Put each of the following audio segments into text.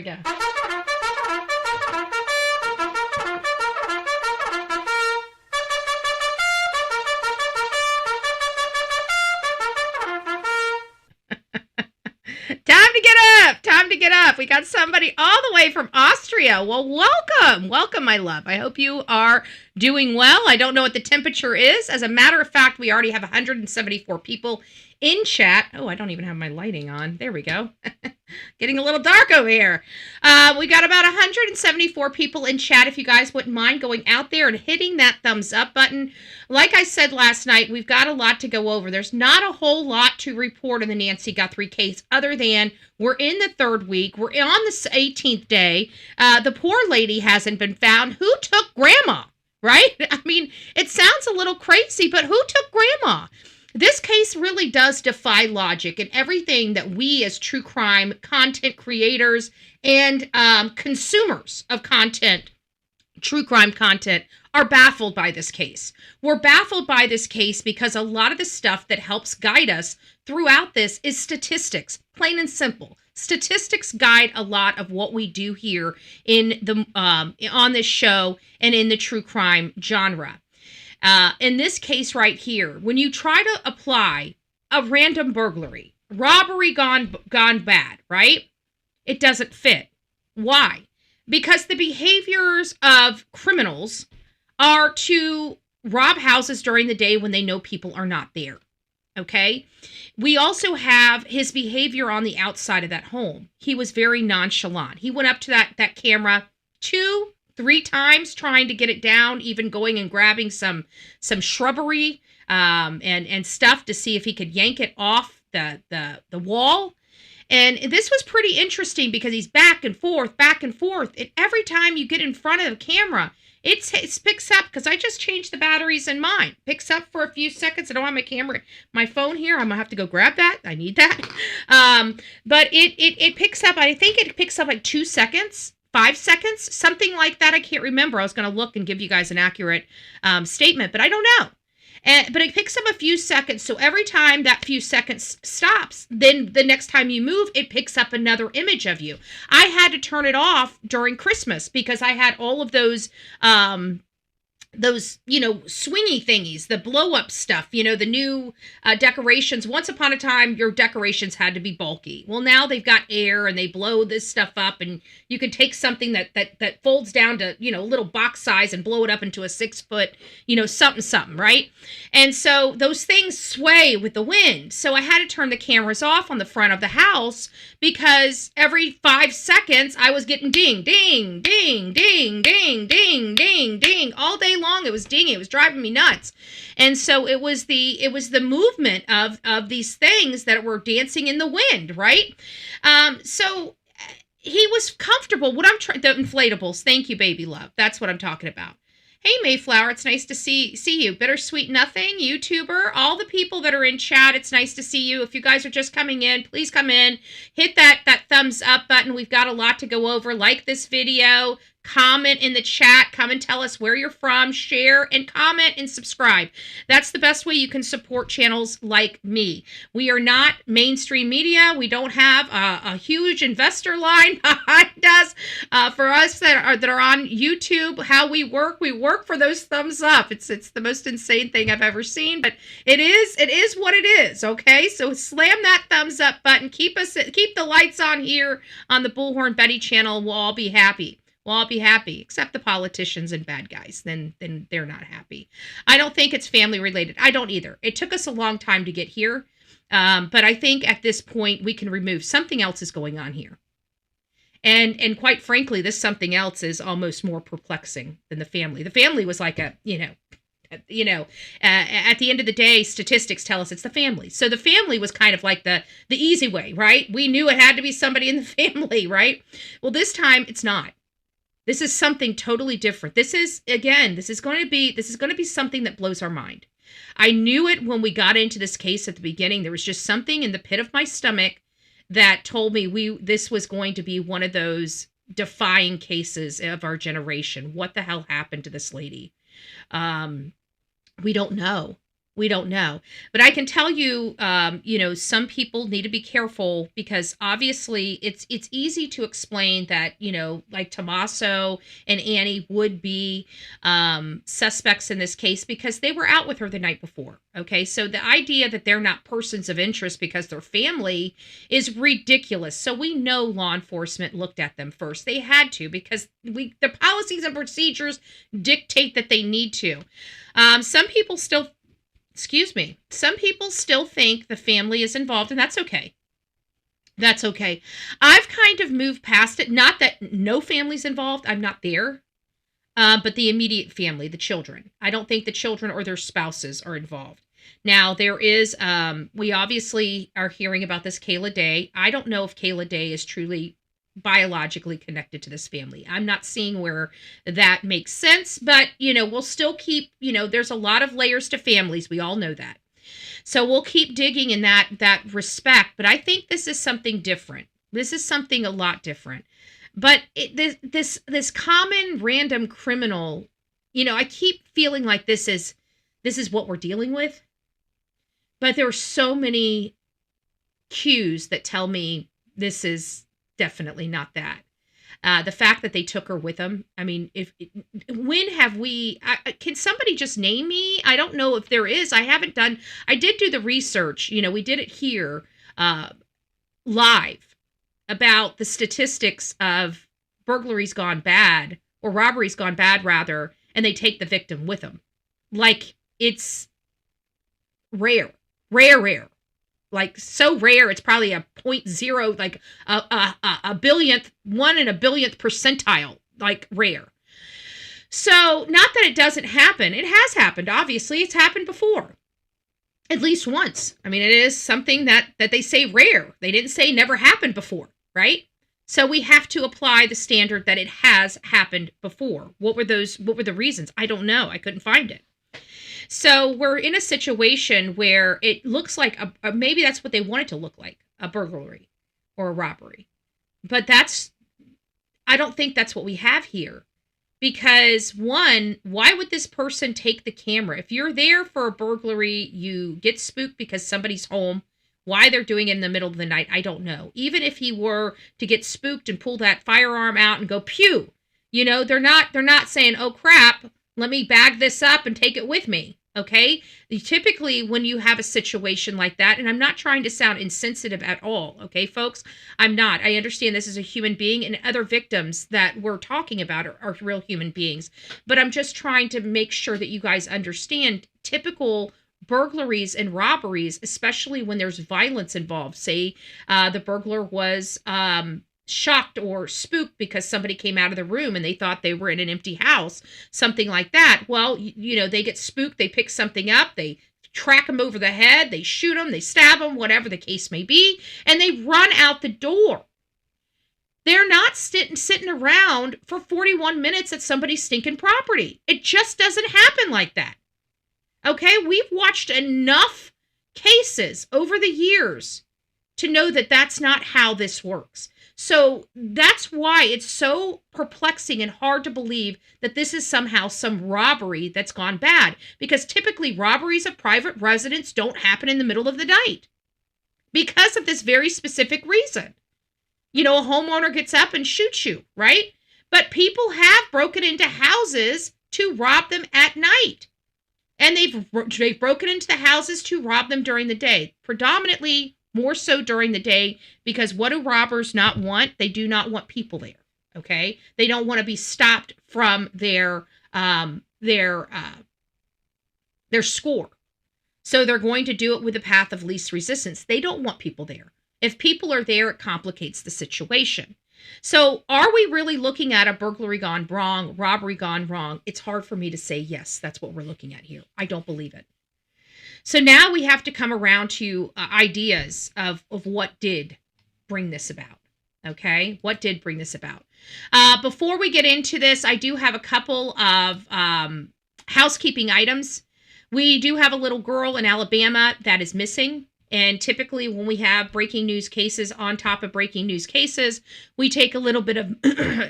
we go. Time to get up. We got somebody all the way from Austria. Well, welcome, my love. I hope you are doing well. I don't know what the temperature is. As a matter of fact, we already have 174 people in chat. Oh, I don't even have my lighting on. There we go. Getting a little dark over here. We got about 174 people in chat. If you guys wouldn't mind going out there and hitting that thumbs up button. Like I said last night, we've got a lot to go over. There's not a whole lot to report in the Nancy Guthrie case other than we're in the third week. We're on the 18th day. The poor lady hasn't been found. Who took Grandma, right? I mean, it sounds a little crazy, but who took Grandma? This case really does defy logic, and everything that we as true crime content creators and consumers of content, true crime content, are baffled by this case. We're baffled by this case because a lot of the stuff that helps guide us throughout this is statistics, plain and simple. Statistics guide a lot of what we do here in the on this show and in the true crime genre. In this case right here, when you try to apply a random burglary, robbery gone bad, right? It doesn't fit. Why? Because the behaviors of criminals are to rob houses during the day when they know people are not there. Okay? We also have his behavior on the outside of that home. He was very nonchalant. He went up to that camera 2-3 times trying to get it down, even going and grabbing some shrubbery and stuff to see if he could yank it off the wall. And this was pretty interesting because he's back and forth. And every time you get in front of the camera, it picks up, because I just changed the batteries in mine. Picks up for a few seconds. I don't have my phone here. I'm going to have to go grab that. I need that. But it picks up, I think it picks up like 2 seconds. 5 seconds, something like that. I can't remember. I was going to look and give you guys an accurate statement, but I don't know. But it picks up a few seconds. So every time that few seconds stops, then the next time you move, it picks up another image of you. I had to turn it off during Christmas because I had all of those, swingy thingies, the blow up stuff, the new decorations. Once upon a time, your decorations had to be bulky. Well, now they've got air and they blow this stuff up, and you can take something that folds down to, a little box size and blow it up into a 6-foot, something, right? And so those things sway with the wind. So I had to turn the cameras off on the front of the house because every 5 seconds I was getting ding, ding, ding, ding, ding, ding, ding, ding, all day long. It was dinging. It was driving me nuts. And so it was the movement of these things that were dancing in the wind, right? So he was comfortable. The inflatables. Thank you, baby love. That's what I'm talking about. Hey, Mayflower, it's nice to see you. Bittersweet Nothing, YouTuber, all the people that are in chat, it's nice to see you. If you guys are just coming in, please come in. Hit that thumbs up button. We've got a lot to go over. Like this video. Comment in the chat. Come and tell us where you're from. Share and comment and subscribe. That's the best way you can support channels like me. We are not mainstream media. We don't have a huge investor line behind us. For us that are on YouTube, how we work for those thumbs up. It's the most insane thing I've ever seen, but it is what it is. Okay, so slam that thumbs up button. Keep the lights on here on the Bullhorn Betty channel. We'll all be happy. We'll all be happy, except the politicians and bad guys. Then they're not happy. I don't think it's family related. I don't either. It took us a long time to get here. But I think at this point we can remove something else is going on here. And quite frankly, this something else is almost more perplexing than the family. The family was like at the end of the day, statistics tell us it's the family. So the family was kind of like the easy way, right? We knew it had to be somebody in the family, right? Well, this time it's not. This is something totally different. This is going to be something that blows our mind. I knew it when we got into this case at the beginning. There was just something in the pit of my stomach that told me this was going to be one of those defying cases of our generation. What the hell happened to this lady? We don't know. We don't know. But I can tell you, some people need to be careful because obviously it's easy to explain that, like Tommaso and Annie would be suspects in this case because they were out with her the night before. Okay, so the idea that they're not persons of interest because they're family is ridiculous. So we know law enforcement looked at them first. They had to because the policies and procedures dictate that they need to. Some people still think the family is involved, and that's okay. That's okay. I've kind of moved past it. Not that no family's involved. I'm not there. But the immediate family, the children. I don't think the children or their spouses are involved. Now, there is, we obviously are hearing about this Kayla Day. I don't know if Kayla Day is truly biologically connected to this family. I'm not seeing where that makes sense, but, we'll still keep, there's a lot of layers to families. We all know that. So we'll keep digging in that respect, but I think this is something different. This is something a lot different. But this common random criminal, I keep feeling like this is what we're dealing with. But there are so many cues that tell me this is definitely not that. The fact that they took her with them. I mean, when have we? Can somebody just name me? I don't know if there is. I did do the research. We did it here live about the statistics of burglaries gone bad or robberies gone bad rather, and they take the victim with them. Like it's rare. Like so rare, it's probably a 0.0, like a billionth, 1 in a billionth percentile, like rare. So not that it doesn't happen. It has happened. Obviously, it's happened before. At least once. I mean, it is something that they say rare. They didn't say never happened before, right? So we have to apply the standard that it has happened before. What were the reasons? I don't know. I couldn't find it. So we're in a situation where it looks like maybe that's what they want it to look like, a burglary or a robbery. But I don't think that's what we have here. Because one, why would this person take the camera? If you're there for a burglary, you get spooked because somebody's home. Why they're doing it in the middle of the night, I don't know. Even if he were to get spooked and pull that firearm out and go pew, they're not saying, oh crap, let me bag this up and take it with me. Okay. Typically when you have a situation like that, and I'm not trying to sound insensitive at all. Okay, folks, I'm not. I understand this is a human being and other victims that we're talking about are real human beings, but I'm just trying to make sure that you guys understand typical burglaries and robberies, especially when there's violence involved. Say the burglar was shocked or spooked because somebody came out of the room and they thought they were in an empty house, something like that. Well, they get spooked, they pick something up, they track them over the head, they shoot them, they stab them, whatever the case may be, and they run out the door. They're not sitting around for 41 minutes at somebody's stinking property. It just doesn't happen like that. Okay, we've watched enough cases over the years to know that that's not how this works. So that's why it's so perplexing and hard to believe that this is somehow some robbery that's gone bad. Because typically robberies of private residents don't happen in the middle of the night. Because of this very specific reason. A homeowner gets up and shoots you, right? But people have broken into houses to rob them at night. And they've broken into the houses to rob them during the day. Predominantly more so during the day, because what do robbers not want? They do not want people there, okay? They don't want to be stopped from their score. So they're going to do it with the path of least resistance. They don't want people there. If people are there, it complicates the situation. So are we really looking at a burglary gone wrong, robbery gone wrong? It's hard for me to say yes, that's what we're looking at here. I don't believe it. So now we have to come around to ideas of what did bring this about. Okay, what did bring this about? Before we get into this, I do have a couple of housekeeping items. We do have a little girl in Alabama that is missing. And typically when we have breaking news cases on top of breaking news cases, we take a little bit of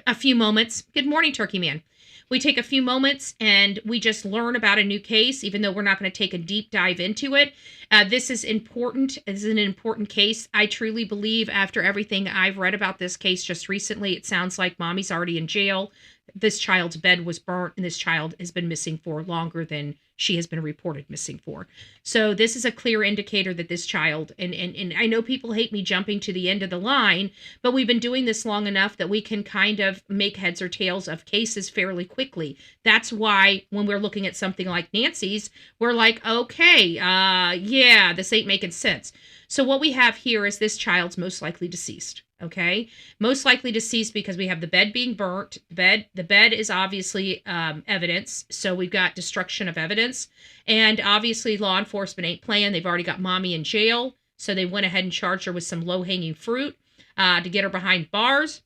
a few moments. Good morning, Turkey Man. we take a few moments and we just learn about a new case, even though we're not going to take a deep dive into it. This is important. This is an important case. I truly believe after everything I've read about this case just recently, it sounds like mommy's already in jail. This child's bed was burnt, and this child has been missing for longer than she has been reported missing for. So this is a clear indicator that this child, and I know people hate me jumping to the end of the line, but we've been doing this long enough that we can kind of make heads or tails of cases fairly quickly. That's why when we're looking at something like Nancy's, we're like, okay, yeah, this ain't making sense. So what we have here is this child's most likely deceased. Okay, most likely deceased because we have the bed being burnt. The bed is obviously evidence, so we've got destruction of evidence, and obviously law enforcement ain't playing. They've already got mommy in jail, so they went ahead and charged her with some low-hanging fruit to get her behind bars.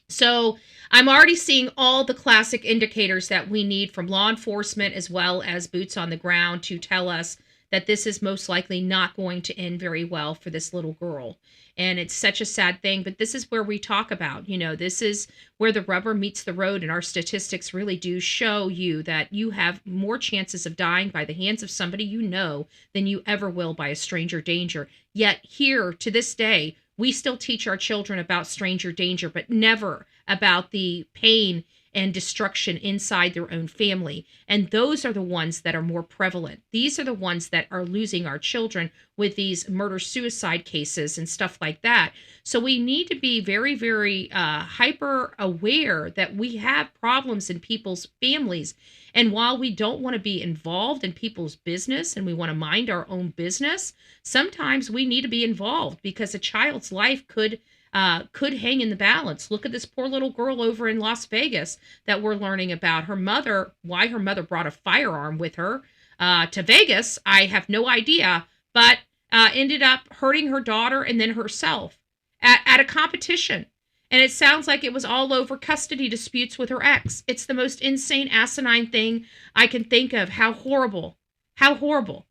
So I'm already seeing all the classic indicators that we need from law enforcement as well as boots on the ground to tell us that this is most likely not going to end very well for this little girl. And it's such a sad thing, but this is where we talk about, this is where the rubber meets the road, and our statistics really do show you that you have more chances of dying by the hands of somebody you know than you ever will by a stranger danger. Yet here, to this day, we still teach our children about stranger danger, but never about the pain and destruction inside their own family. And those are the ones that are more prevalent. These are the ones that are losing our children with these murder-suicide cases and stuff like that. So we need to be very, very hyper aware that we have problems in people's families. And while we don't want to be involved in people's business and we want to mind our own business, sometimes we need to be involved because a child's life could hang in the balance. Look at this poor little girl over in Las Vegas that we're learning about. Her mother, why her mother brought a firearm with her to Vegas, I have no idea, but ended up hurting her daughter and then herself at a competition. And it sounds like it was all over custody disputes with her ex. It's the most insane, asinine thing I can think of. How horrible. How horrible.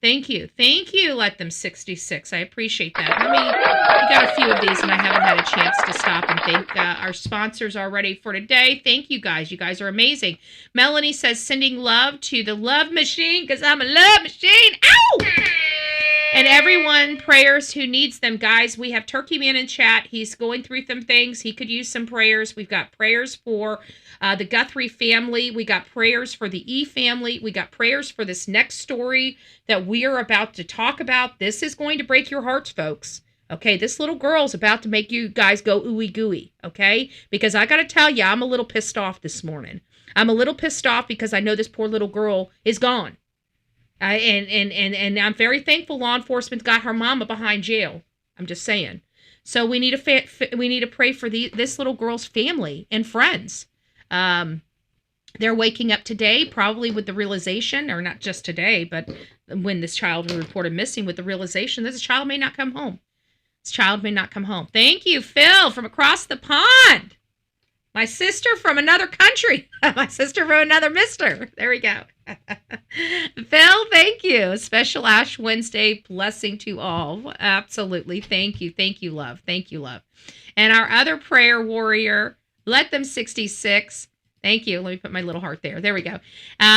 Thank you. Thank you, Let Them 66. I appreciate that. We got a few of these and I haven't had a chance to stop and thank our sponsors already for today. Thank you guys. You guys are amazing. Melanie says, sending love to the love machine because I'm a love machine. Ow! And everyone, prayers who needs them. Guys, we have Turkey Man in chat. He's going through some things. He could use some prayers. We've got prayers for the Guthrie family. We got prayers for the E family. We got prayers for this next story that we are about to talk about. This is going to break your hearts, folks. Okay, this little girl's about to make you guys go ooey gooey, okay? Because I got to tell you, I'm a little pissed off this morning. I'm a little pissed off because I know this poor little girl is gone. And I'm very thankful law enforcement got her mama behind jail. I'm just saying. So we need to pray for this little girl's family and friends. They're waking up today, probably with the realization, or not just today, but when this child was reported missing, with the realization that this child may not come home. This child may not come home. Thank you, Phil, from across the pond. My sister from another country. My sister from another mister. There we go. Phil, thank you. Special Ash Wednesday blessing to all. Absolutely. Thank you. Thank you, love. Thank you, love. And our other prayer warrior, Let Them 66. Thank you. Let me put my little heart there. There we go.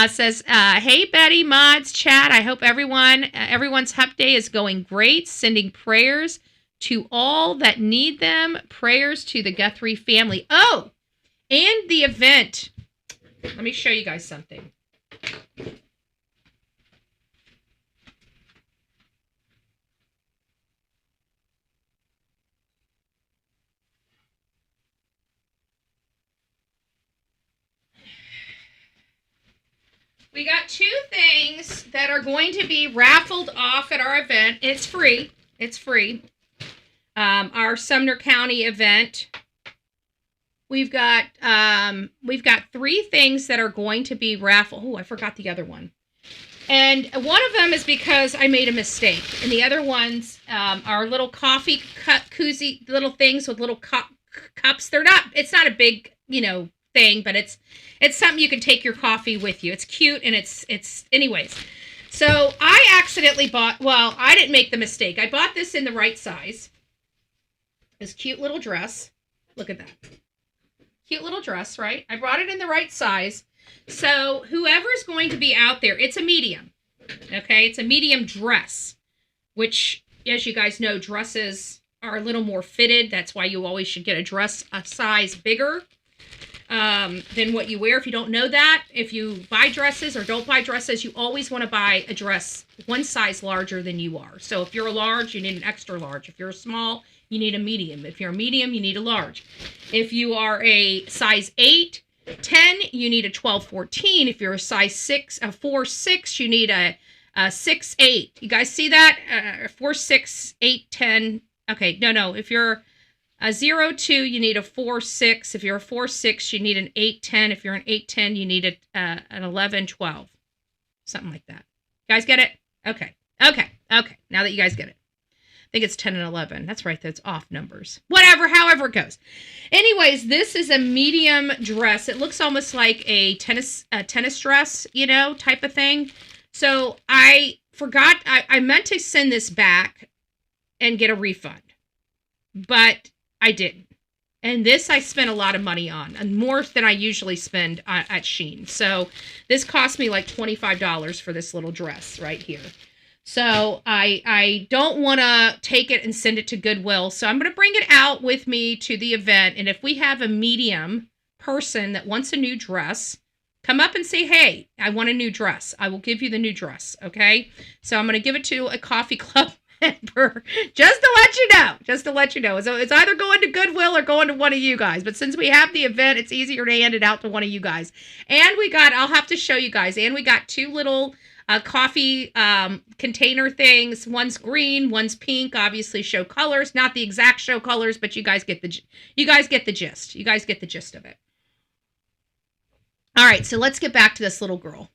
Says, hey, Betty, mods, chat. I hope everyone's Hump Day is going great. Sending prayers to all that need them. Prayers to the Guthrie family. Oh, and the event. Let me show you guys something. We got two things that are going to be raffled off at our event. It's free. It's free. Our Sumner County event. We've got three things that are going to be raffled. Oh, I forgot the other one. And one of them is because I made a mistake. And the other ones are little coffee cup koozie little things with little cups. It's not a big, thing, but it's something you can take your coffee with you. It's cute and it's anyways. So I accidentally I didn't make the mistake. I bought this in the right size. This cute little dress. Look at that. Cute little dress, right? I brought it in the right size. So whoever's going to be out there, it's a medium. Okay, it's a medium dress, which, as you guys know, dresses are a little more fitted. That's why you always should get a dress a size bigger than what you wear. If you don't know that, if you buy dresses or don't buy dresses, you always want to buy a dress one size larger than you are. So if you're a large, you need an extra large. If you're a small, you need a medium. If you're a medium, you need a large. If you are a size 8, 10, you need a 12, 14. If you're a size 6, a 4, 6, you need a 6, 8. You guys see that? 4, 6, 8, 10. Okay, no. If you're a 0, 2, you need a 4, 6. If you're a 4, 6, you need an 8, 10. If you're an 8, 10, you need an 11, 12. Something like that. You guys get it? Okay. Now that you guys get it. I think it's 10 and 11. That's right. That's off numbers. Whatever, however it goes. Anyways, this is a medium dress. It looks almost like a tennis dress, type of thing. So I forgot. I meant to send this back and get a refund, but I didn't. And this I spent a lot of money on, and more than I usually spend at Shein. So this cost me like $25 for this little dress right here. So I don't want to take it and send it to Goodwill. So I'm going to bring it out with me to the event. And if we have a medium person that wants a new dress, come up and say, hey, I want a new dress. I will give you the new dress. Okay. So I'm going to give it to a coffee club member just to let you know. So it's either going to Goodwill or going to one of you guys. But since we have the event, it's easier to hand it out to one of you guys. And I'll have to show you guys. And we got 2 little coffee container things. One's green, one's pink. Obviously, show colors, not the exact show colors, but you guys get the gist. You guys get the gist of it. All right, so let's get back to this little girl.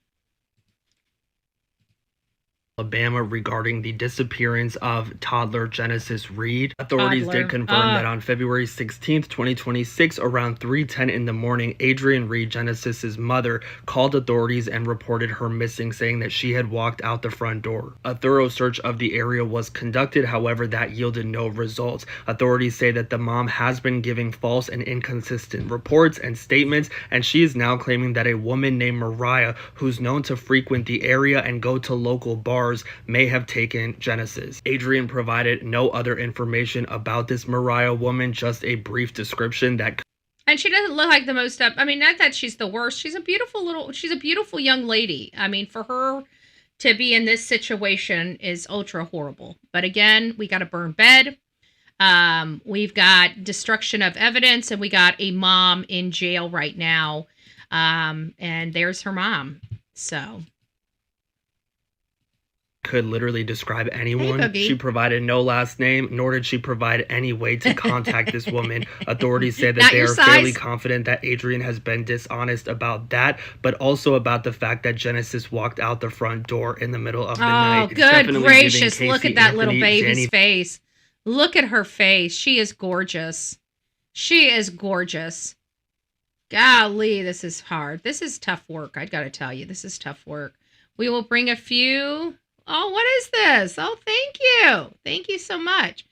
Alabama regarding the disappearance of toddler Genesis Reed. Authorities did confirm that on February 16th, 2026, around 3:10 in the morning, Adrienne Reed, Genesis's mother, called authorities and reported her missing, saying that she had walked out the front door. A thorough search of the area was conducted, however, that yielded no results. Authorities say that the mom has been giving false and inconsistent reports and statements, and she is now claiming that a woman named Mariah, who's known to frequent the area and go to local bars, may have taken Genesis. Adrienne provided no other information about this Mariah woman, just a brief description that. And she doesn't look like the most up. I mean, not that she's the worst. She's a beautiful young lady. I mean, for her to be in this situation is ultra horrible. But again, we got a burned bed. We've got destruction of evidence, and we got a mom in jail right now. And there's her mom. So. Could literally describe anyone. Hey, she provided no last name, nor did she provide any way to contact this woman. Authorities say that they are fairly confident that Adrienne has been dishonest about that, but also about the fact that Genesis walked out the front door in the middle of the night. Oh, good gracious. Look at that little baby's face. Look at her face. She is gorgeous. Golly, this is hard. This is tough work. I got to tell you, this is tough work. We will bring a few. Oh, what is this? Oh, thank you. Thank you so much.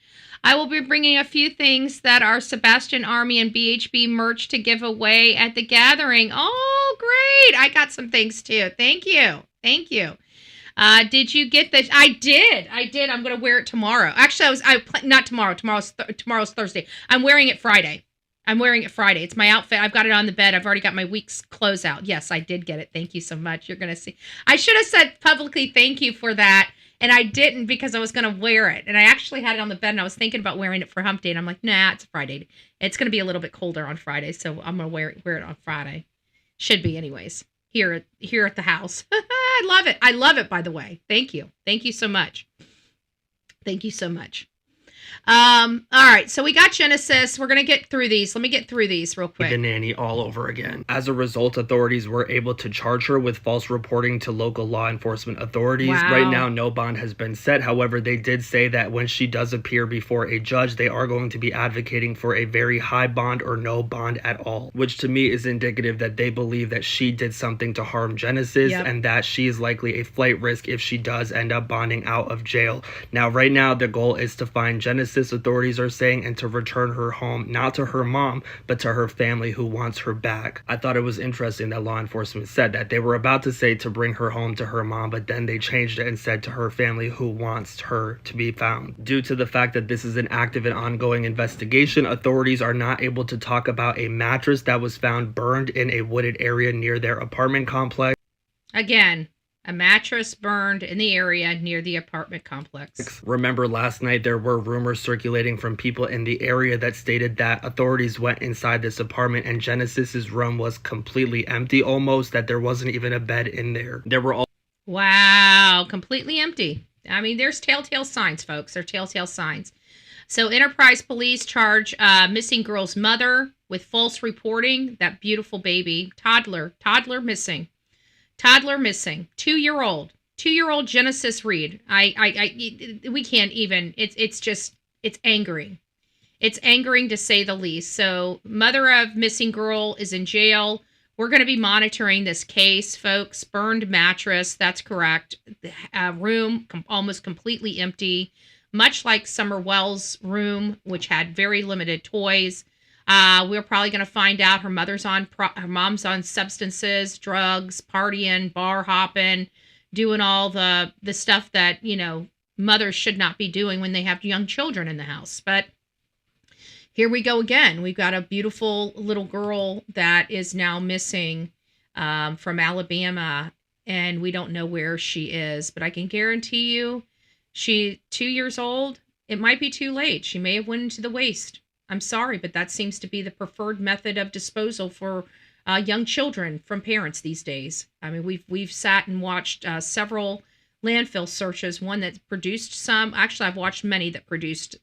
I will be bringing a few things that are Sebastian Army and BHB merch to give away at the gathering. Oh, great. I got some things too. Thank you. Did you get this? I did. I'm going to wear it tomorrow. Actually, not tomorrow. Tomorrow's Thursday. I'm wearing it Friday. It's my outfit. I've got it on the bed. I've already got my week's clothes out. Yes, I did get it. Thank you so much. You're going to see. I should have said publicly thank you for that, and I didn't because I was going to wear it. And I actually had it on the bed, and I was thinking about wearing it for Hump Day, and I'm like, nah, it's Friday. It's going to be a little bit colder on Friday, so I'm going to wear it on Friday. Should be anyways. Here at the house. I love it, by the way. Thank you. Thank you so much. All right, so we got Genesis. We're gonna get through these. Let me get through these real quick. The nanny all over again. As a result, authorities were able to charge her with false reporting to local law enforcement authorities. Wow. Right now, no bond has been set. However, they did say that when she does appear before a judge, they are going to be advocating for a very high bond or no bond at all, which to me is indicative that they believe that she did something to harm Genesis, and that she is likely a flight risk if she does end up bonding out of jail. Now, right now, the goal is to find Genesis Genesis authorities are saying, and to return her home, not to her mom, but to her family who wants her back. I thought it was interesting that law enforcement said that. They were about to say to bring her home to her mom, but then they changed it and said to her family who wants her to be found. Due to the fact that this is an active and ongoing investigation, authorities are not able to talk about a mattress that was found burned in a wooded area near their apartment complex. Again, a mattress burned in the area near the apartment complex. Remember last night there were rumors circulating from people in the area that stated that authorities went inside this apartment and Genesis's room was completely empty, almost that there wasn't even a bed in there. There were all Wow, completely empty. I mean, there's telltale signs, folks. They're telltale signs. So Enterprise Police charge missing girl's mother with false reporting. That beautiful baby, toddler missing. 2-year-old Genesis Reed. We can't even, it's angering. It's angering to say the least. So mother of missing girl is in jail. We're going to be monitoring this case, folks. Burned mattress. That's correct. Room almost completely empty, much like Summer Wells' room, which had very limited toys. We're probably going to find out her mom's on substances, drugs, partying, bar hopping, doing all the stuff that, you know, mothers should not be doing when they have young children in the house. But here we go again. We've got a beautiful little girl that is now missing from Alabama, and we don't know where she is. But I can guarantee you, she's 2 years old. It might be too late. She may have went into the waste. I'm sorry, but that seems to be the preferred method of disposal for young children from parents these days. I mean, we've sat and watched several landfill searches. One that produced some. Actually, I've watched many that produced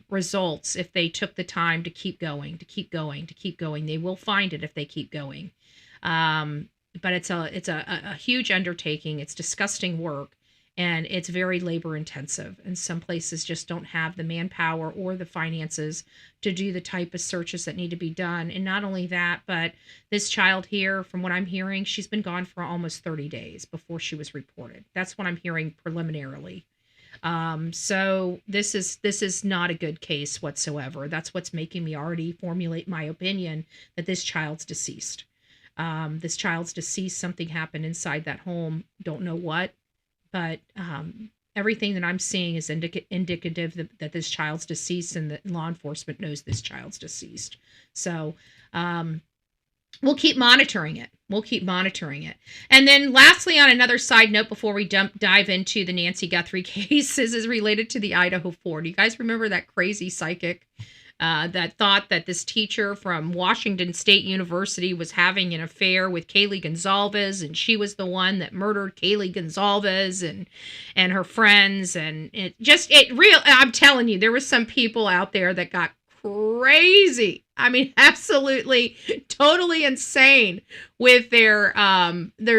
results if they took the time to keep going. They will find it if they keep going. But it's a huge undertaking. It's disgusting work. And it's very labor intensive. And some places just don't have the manpower or the finances to do the type of searches that need to be done. And not only that, but this child here, from what I'm hearing, she's been gone for almost 30 days before she was reported. That's what I'm hearing preliminarily. So this is not a good case whatsoever. That's what's making me already formulate my opinion that this child's deceased. Something happened inside that home. Don't know what. But everything that I'm seeing is indicative that this child's deceased and that law enforcement knows this child's deceased. So we'll keep monitoring it. And then lastly, on another side note, before we dive into the Nancy Guthrie case, is related to the Idaho 4. Do you guys remember that crazy psychic that thought that this teacher from Washington State University was having an affair with Kaylee Gonzalez, and she was the one that murdered Kaylee Gonzalez and her friends, and I'm telling you, there were some people out there that got crazy. I mean, absolutely, totally insane with their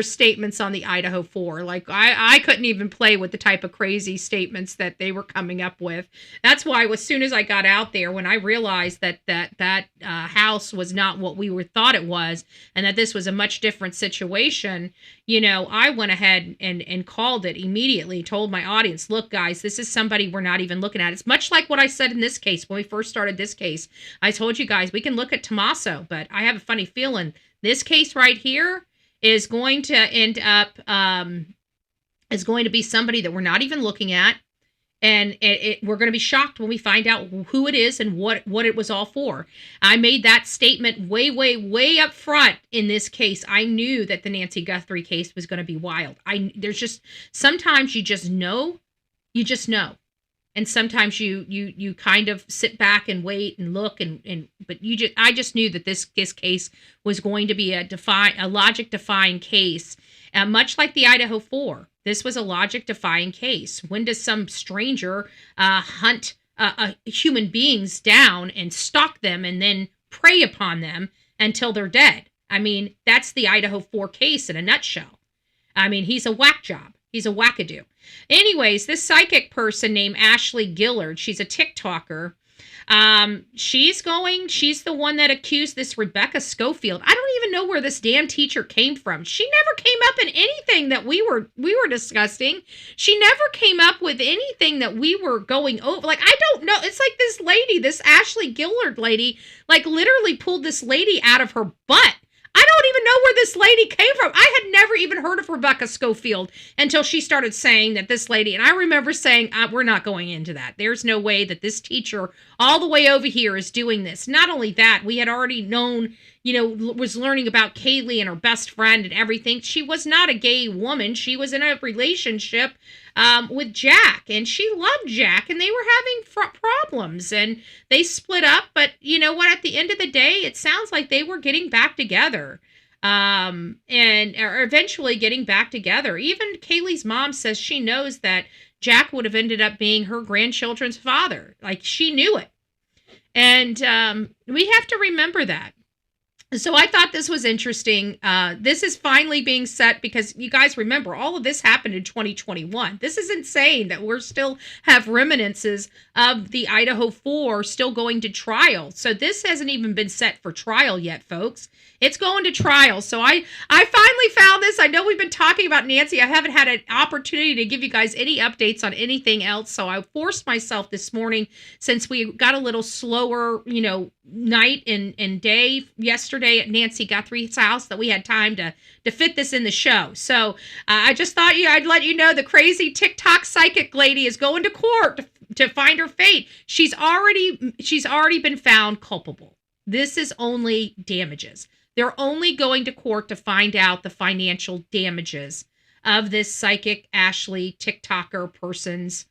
statements on the Idaho 4. Like, I couldn't even play with the type of crazy statements that they were coming up with. That's why as soon as I got out there, when I realized that house was not what we thought it was, and that this was a much different situation, you know, I went ahead and called it immediately, told my audience, look, guys, this is somebody we're not even looking at. It's much like what I said in this case when we first started this case. I told you guys, we can look at Tommaso, but I have a funny feeling this case right here is going to end up is going to be somebody that we're not even looking at, and we're going to be shocked when we find out who it is and what it was all for. I made that statement way up front in this case. I knew that the Nancy Guthrie case was going to be wild. There's just sometimes you just know. And sometimes you kind of sit back and wait and look but I just knew that this case was going to be a logic defying case, much like the Idaho 4. This was a logic defying case. When does some stranger hunt human beings down and stalk them and then prey upon them until they're dead? I mean, that's the Idaho 4 case in a nutshell. I mean, he's a whack job. He's a wackadoo. Anyways, this psychic person named Ashley Gillard, she's a TikToker. She's the one that accused this Rebecca Schofield. I don't even know where this damn teacher came from. She never came up in anything that we were discussing. She never came up with anything that we were going over. Like, I don't know. It's like this lady, this Ashley Gillard lady, like literally pulled this lady out of her butt. I don't even know where this lady came from. I had never even heard of Rebecca Schofield until she started saying that this lady, and I remember saying, we're not going into that. There's no way that this teacher all the way over here is doing this. Not only that, we had already known, was learning about Kaylee and her best friend and everything. She was not a gay woman. She was in a relationship with Jack, and she loved Jack, and they were having problems, and they split up. But you know what? At the end of the day, it sounds like they were getting back together, and or eventually getting back together. Even Kaylee's mom says she knows that Jack would have ended up being her grandchildren's father. Like, she knew it, and we have to remember that. So I thought this was interesting. This is finally being set because you guys remember all of this happened in 2021. This is insane that we're still have reminiscences of the Idaho 4 still going to trial. So this hasn't even been set for trial yet, folks. It's going to trial. So I finally found this. I know we've been talking about Nancy. I haven't had an opportunity to give you guys any updates on anything else. So I forced myself this morning, since we got a little slower, night and day yesterday at Nancy Guthrie's house, that we had time to fit this in the show. So I just thought I'd let you know the crazy TikTok psychic lady is going to court to find her fate. She's already been found culpable. This is only damages. They're only going to court to find out the financial damages of this psychic Ashley TikToker person's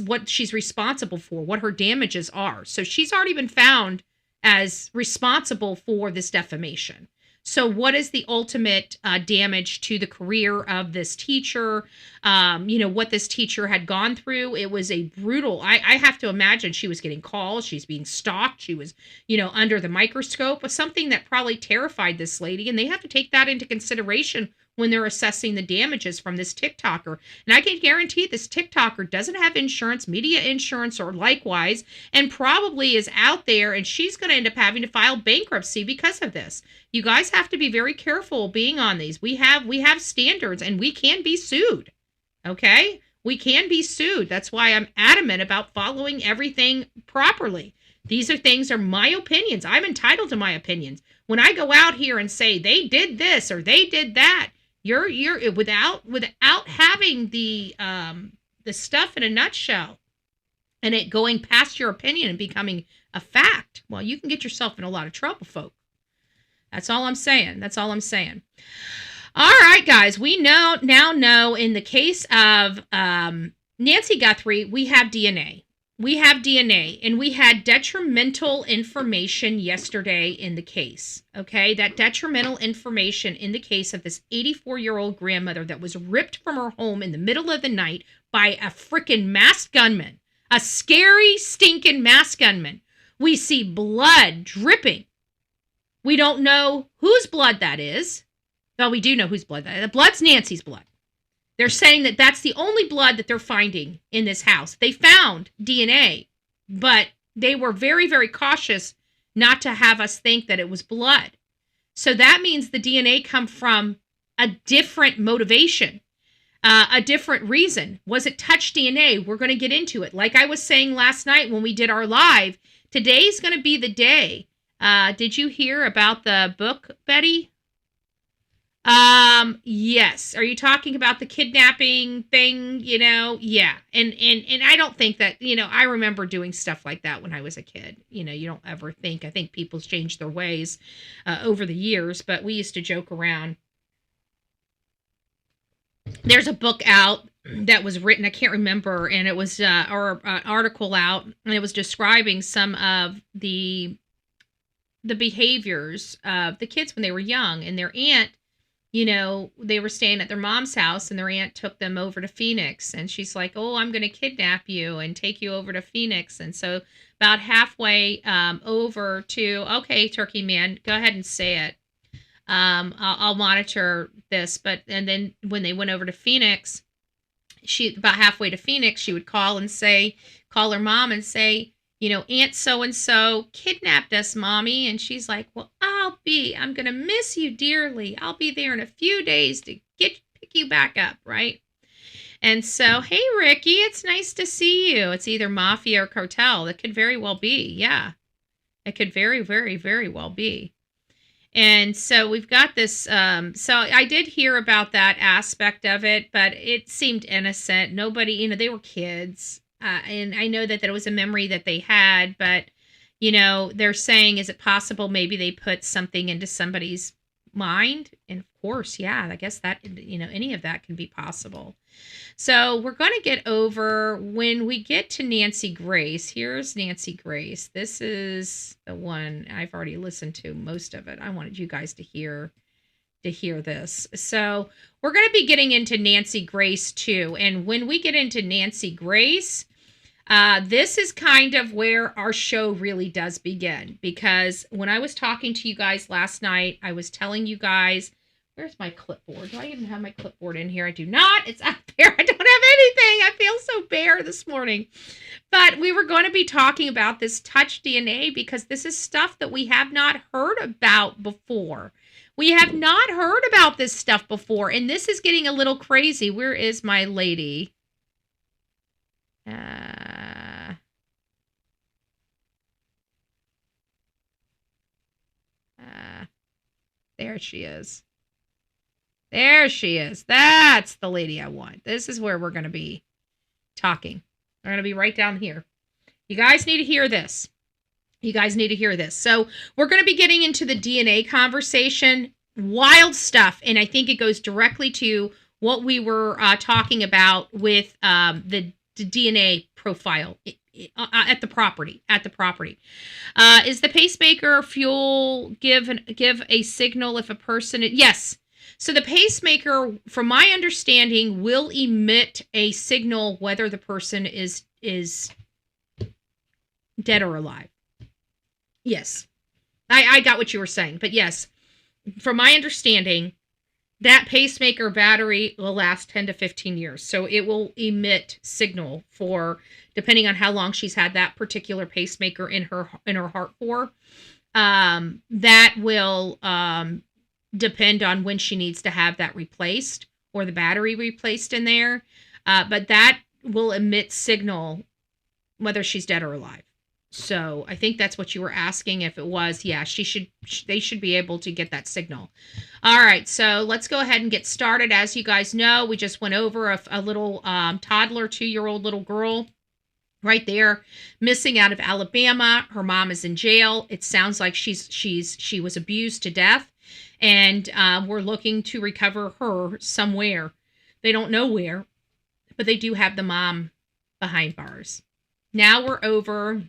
what she's responsible for, what her damages are. So she's already been found as responsible for this defamation. So what is the ultimate damage to the career of this teacher? What this teacher had gone through. It was a brutal, I have to imagine she was getting calls. She's being stalked. She was, under the microscope, was something that probably terrified this lady. And they have to take that into consideration when they're assessing the damages from this TikToker. And I can guarantee this TikToker doesn't have insurance, media insurance, or likewise, and probably is out there, and she's going to end up having to file bankruptcy because of this. You guys have to be very careful being on these. We have standards, and we can be sued. Okay? We can be sued. That's why I'm adamant about following everything properly. These are my opinions. I'm entitled to my opinions. When I go out here and say they did this or they did that, you're without having the stuff in a nutshell and it going past your opinion and becoming a fact, well, you can get yourself in a lot of trouble, folks. That's all I'm saying. All right, guys, we now know in the case of Nancy Guthrie, we have DNA. And we had detrimental information yesterday in the case, okay? That detrimental information in the case of this 84-year-old grandmother that was ripped from her home in the middle of the night by a freaking masked gunman, a scary, stinking masked gunman. We see blood dripping. We don't know whose blood that is. Well, we do know whose blood that is. The blood's Nancy's blood. They're saying that that's the only blood that they're finding in this house. They found DNA, but they were very, very cautious not to have us think that it was blood. So that means the DNA come from a different motivation, a different reason. Was it touch DNA? We're going to get into it. Like I was saying last night when we did our live, today's going to be the day. Did you hear about the book, Betty? Yes. Are you talking about the kidnapping thing? Yeah. And I don't think that, I remember doing stuff like that when I was a kid. You don't ever think, I think people's changed their ways, over the years, but we used to joke around. There's a book out that was written, I can't remember, and it was, or an article out, and it was describing some of the behaviors of the kids when they were young, and their aunt, they were staying at their mom's house and their aunt took them over to Phoenix, and she's like, oh, I'm going to kidnap you and take you over to Phoenix. And so about halfway over to, okay, Turkey Man, go ahead and say it. I'll monitor this. And then when they went over to Phoenix, she about halfway to Phoenix, she would call her mom and say, Aunt so-and-so kidnapped us, Mommy. And she's like, well, I'm going to miss you dearly. I'll be there in a few days to pick you back up, right? And so, hey, Ricky, it's nice to see you. It's either mafia or cartel. It could very well be. Yeah, it could very, very, very well be. And so we've got this. So I did hear about that aspect of it, but it seemed innocent. Nobody, they were kids. And I know that was a memory that they had, but, they're saying, is it possible maybe they put something into somebody's mind? And of course, yeah, I guess that, any of that can be possible. So we're going to get over when we get to Nancy Grace. Here's Nancy Grace. This is the one I've already listened to most of it. I wanted you guys to hear this. So we're going to be getting into Nancy Grace too. And when we get into Nancy Grace, this is kind of where our show really does begin, because when I was talking to you guys last night, I was telling you guys, where's my clipboard? Do I even have my clipboard in here? I do not. It's out there. I don't have anything. I feel so bare this morning. But we were going to be talking about this touch DNA because this is stuff that we have not heard about before. We have not heard about this stuff before, and this is getting a little crazy. Where is my lady? There she is. There she is. That's the lady I want. This is where we're going to be talking. We're going to be right down here. You guys need to hear this. You guys need to hear this. So we're going to be getting into the DNA conversation. Wild stuff. And I think it goes directly to what we were talking about with the DNA profile at the property. Is the pacemaker fuel give a signal if a person... Yes. So the pacemaker, from my understanding, will emit a signal whether the person is dead or alive. Yes. I got what you were saying. But yes, from my understanding, that pacemaker battery will last 10 to 15 years. So it will emit signal for, depending on how long she's had that particular pacemaker in her heart for. That will depend on when she needs to have that replaced or the battery replaced in there. But that will emit signal whether she's dead or alive. So I think that's what you were asking. If it was, yeah, they should be able to get that signal. All right, so let's go ahead and get started. As you guys know, we just went over a little toddler, 2-year-old little girl right there, missing out of Alabama. Her mom is in jail. It sounds like she was abused to death, and we're looking to recover her somewhere. They don't know where, but they do have the mom behind bars. Now we're over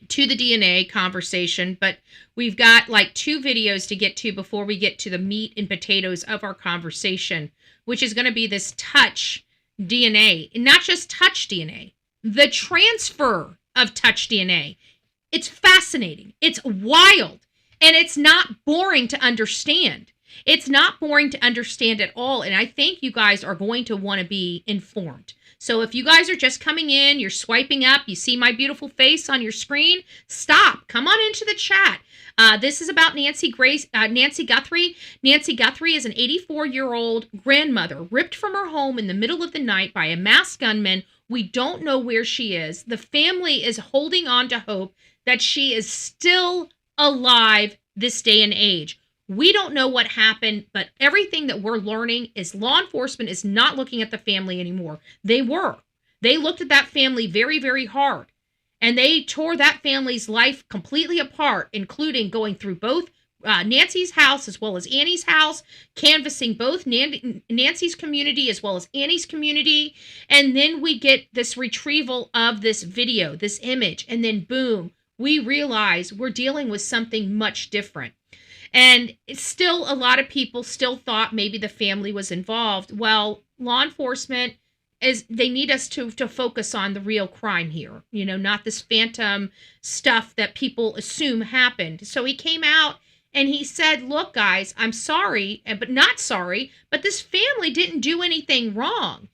to the DNA conversation, but we've got like 2 videos to get to before we get to the meat and potatoes of our conversation, which is going to be this touch DNA, and not just touch DNA, the transfer of touch DNA. It's fascinating. It's wild, and it's not boring to understand. It's not boring to understand at all, and I think you guys are going to want to be informed. So if you guys are just coming in, you're swiping up, you see my beautiful face on your screen, stop. Come on into the chat. This is about Nancy Guthrie. Nancy Guthrie is an 84-year-old grandmother ripped from her home in the middle of the night by a masked gunman. We don't know where she is. The family is holding on to hope that she is still alive this day and age. We don't know what happened, but everything that we're learning is law enforcement is not looking at the family anymore. They were. They looked at that family very, very hard, and they tore that family's life completely apart, including going through both Nancy's house as well as Annie's house, canvassing both Nancy's community as well as Annie's community, and then we get this retrieval of this video, this image, and then boom, we realize we're dealing with something much different. And it's still, a lot of people still thought maybe the family was involved. Well, law enforcement they need us to focus on the real crime here, not this phantom stuff that people assume happened. So he came out and he said, look, guys, I'm sorry, but not sorry, but this family didn't do anything wrong.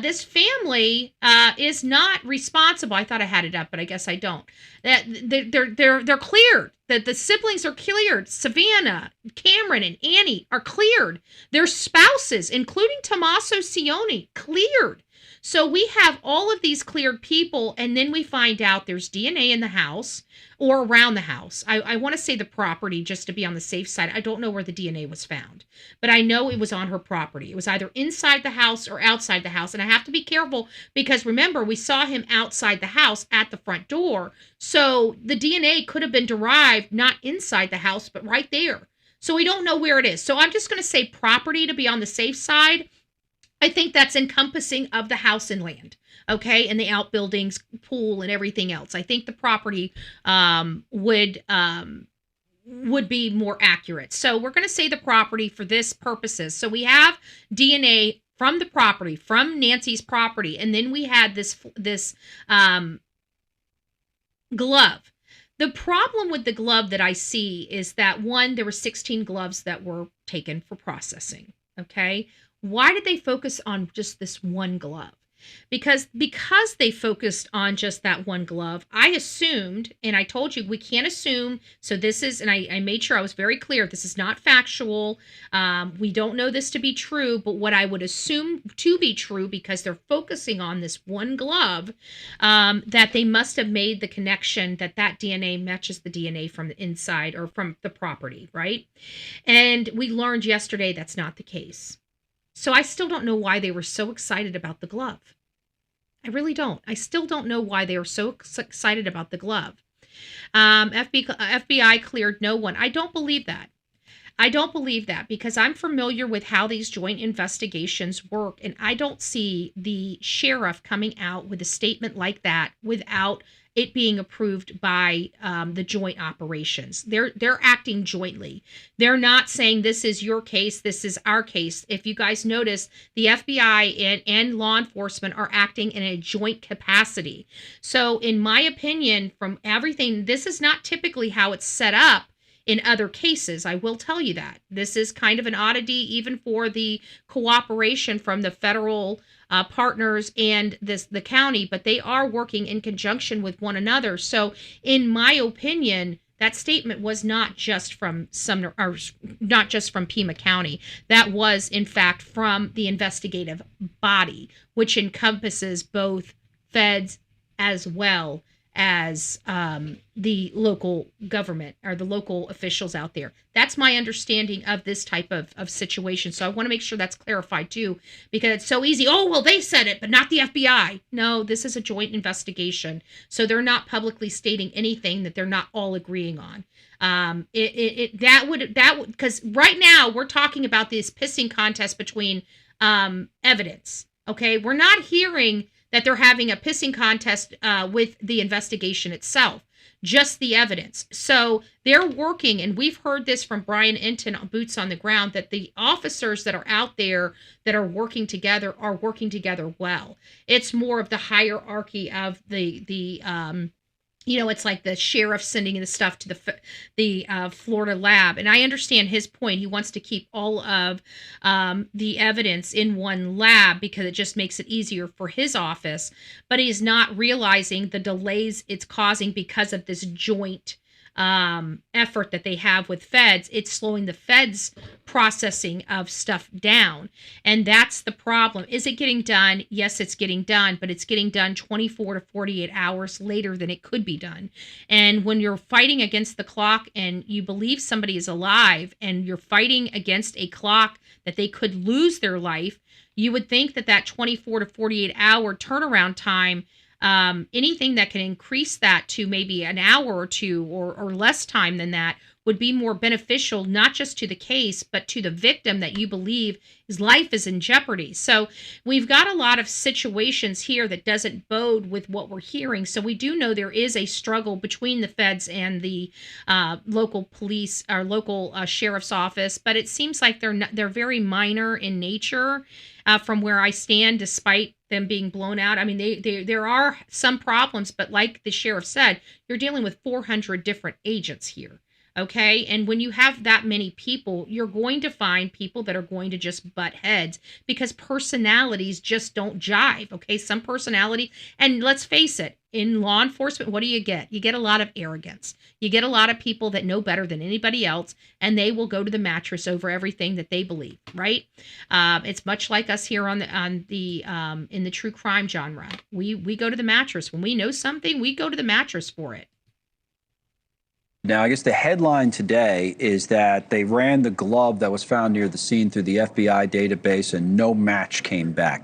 This family is not responsible. I thought I had it up, but I guess I don't. That they're cleared. That the siblings are cleared. Savannah, Cameron, and Annie are cleared. Their spouses, including Tommaso Cioni, cleared. So we have all of these cleared people, and then we find out there's DNA in the house or around the house. I want to say the property just to be on the safe side. I don't know where the DNA was found, but I know it was on her property. It was either inside the house or outside the house. And I have to be careful because remember, we saw him outside the house at the front door. So the DNA could have been derived not inside the house, but right there. So we don't know where it is. So I'm just going to say property to be on the safe side. I think that's encompassing of the house and land, okay, and the outbuildings, pool, and everything else. I think the property would be more accurate. So we're going to say the property for this purposes. So we have DNA from the property, from Nancy's property, and then we had this glove. The problem with the glove that I see is that, one, there were 16 gloves that were taken for processing, okay? Why did they focus on just this one glove? Because they focused on just that one glove, I assumed, and I told you we can't assume, so this is, and I made sure I was very clear, this is not factual. We don't know this to be true, but what I would assume to be true, because they're focusing on this one glove, that they must have made the connection that DNA matches the DNA from the inside or from the property, right? And we learned yesterday that's not the case. So I still don't know why they were so excited about the glove. I really don't. I still don't know why they were so excited about the glove. FBI cleared no one. I don't believe that. I don't believe that because I'm familiar with how these joint investigations work, and I don't see the sheriff coming out with a statement like that without it being approved by the joint operations. They're acting jointly. They're not saying this is your case, this is our case. If you guys notice, the FBI and law enforcement are acting in a joint capacity. So in my opinion, from everything, this is not typically how it's set up in other cases. I will tell you that. This is kind of an oddity even for the cooperation from the federal partners and the county, but they are working in conjunction with one another. So in my opinion, that statement was not just from Sumner, or not just from Pima County. That was, in fact, from the investigative body, which encompasses both feds as well as the local government or the local officials out there. That's my understanding of this type of situation. So I want to make sure that's clarified too, because it's so easy. Oh, well, they said it, but not the FBI. No, this is a joint investigation. So they're not publicly stating anything that they're not all agreeing on. Because right now we're talking about this pissing contest between evidence. Okay, we're not hearing that they're having a pissing contest with the investigation itself, just the evidence. So they're working, and we've heard this from Brian Enton on Boots on the Ground, that the officers that are out there that are working together well. It's more of the hierarchy of the it's like the sheriff sending the stuff to the Florida lab. And I understand his point. He wants to keep all of the evidence in one lab because it just makes it easier for his office. But he's not realizing the delays it's causing because of this joint effort that they have with feds. It's slowing the feds processing of stuff down, and that's the problem. Is it getting done? Yes, it's getting done, but it's getting done 24 to 48 hours later than it could be done. And when you're fighting against the clock and you believe somebody is alive and you're fighting against a clock that they could lose their life, you would think that 24 to 48 hour turnaround time, anything that can increase that to maybe an hour or two or less time than that would be more beneficial, not just to the case, but to the victim that you believe his life is in jeopardy. So we've got a lot of situations here that doesn't bode with what we're hearing. So we do know there is a struggle between the feds and the local police or local sheriff's office, but it seems like they're very minor in nature from where I stand, despite them being blown out. I mean, there are some problems, but like the sheriff said, you're dealing with 400 different agents here. Okay. And when you have that many people, you're going to find people that are going to just butt heads because personalities just don't jive. Okay. Some personality, and let's face it, in law enforcement, what do? You get a lot of arrogance. You get a lot of people that know better than anybody else, and they will go to the mattress over everything that they believe, right? It's much like us here in the true crime genre. We go to the mattress. When we know something, we go to the mattress for it. Now, I guess the headline today is that they ran the glove that was found near the scene through the FBI database and no match came back.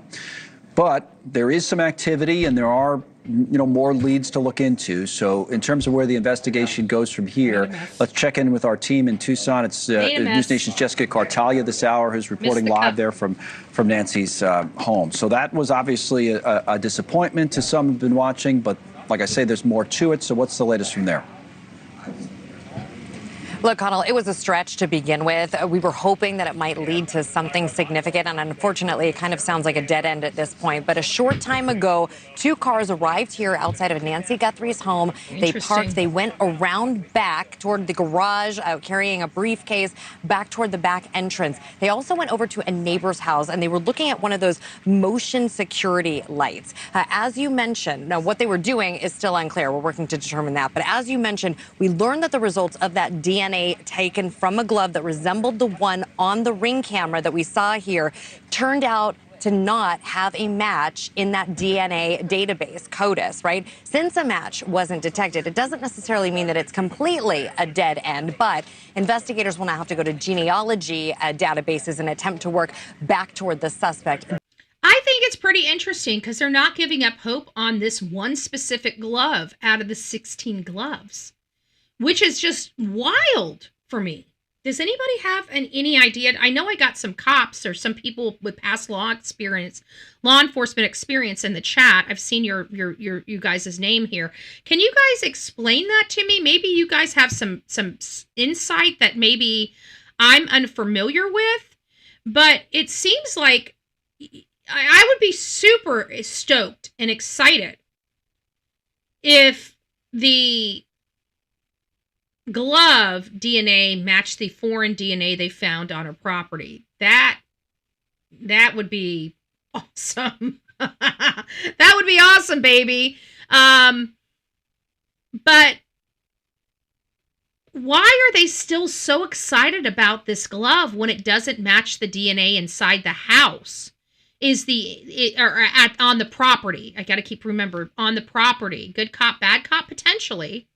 But there is some activity and there are, more leads to look into. So in terms of where the investigation goes from here, let's check in with our team in Tucson. It's News Nation's Jessica Cartalia this hour, who's reporting live there from Nancy's home. So that was obviously a disappointment to some who've been watching, but like I say, there's more to it. So what's the latest from there? Look, Connell, it was a stretch to begin with. We were hoping that it might lead to something significant, and unfortunately, it kind of sounds like a dead end at this point. But a short time ago, 2 cars arrived here outside of Nancy Guthrie's home. They parked, they went around back toward the garage, carrying a briefcase, back toward the back entrance. They also went over to a neighbor's house, and they were looking at one of those motion security lights. As you mentioned, now what they were doing is still unclear. We're working to determine that. But as you mentioned, we learned that the results of that DNA taken from a glove that resembled the one on the Ring camera that we saw here turned out to not have a match in that DNA database, CODIS, right? Since a match wasn't detected, it doesn't necessarily mean that it's completely a dead end, but investigators will now have to go to genealogy databases and attempt to work back toward the suspect. I think it's pretty interesting because they're not giving up hope on this one specific glove out of the 16 gloves, which is just wild for me. Does anybody have any idea? I know I got some cops or some people with past law enforcement experience in the chat. I've seen your guys' name here. Can you guys explain that to me? Maybe you guys have some insight that maybe I'm unfamiliar with, but it seems like I would be super stoked and excited if the glove DNA matched the foreign DNA they found on her property. That would be awesome. That would be awesome, baby. But why are they still so excited about this glove when it doesn't match the DNA inside the house? On the property. I got to keep remembering, on the property. Good cop, bad cop, potentially.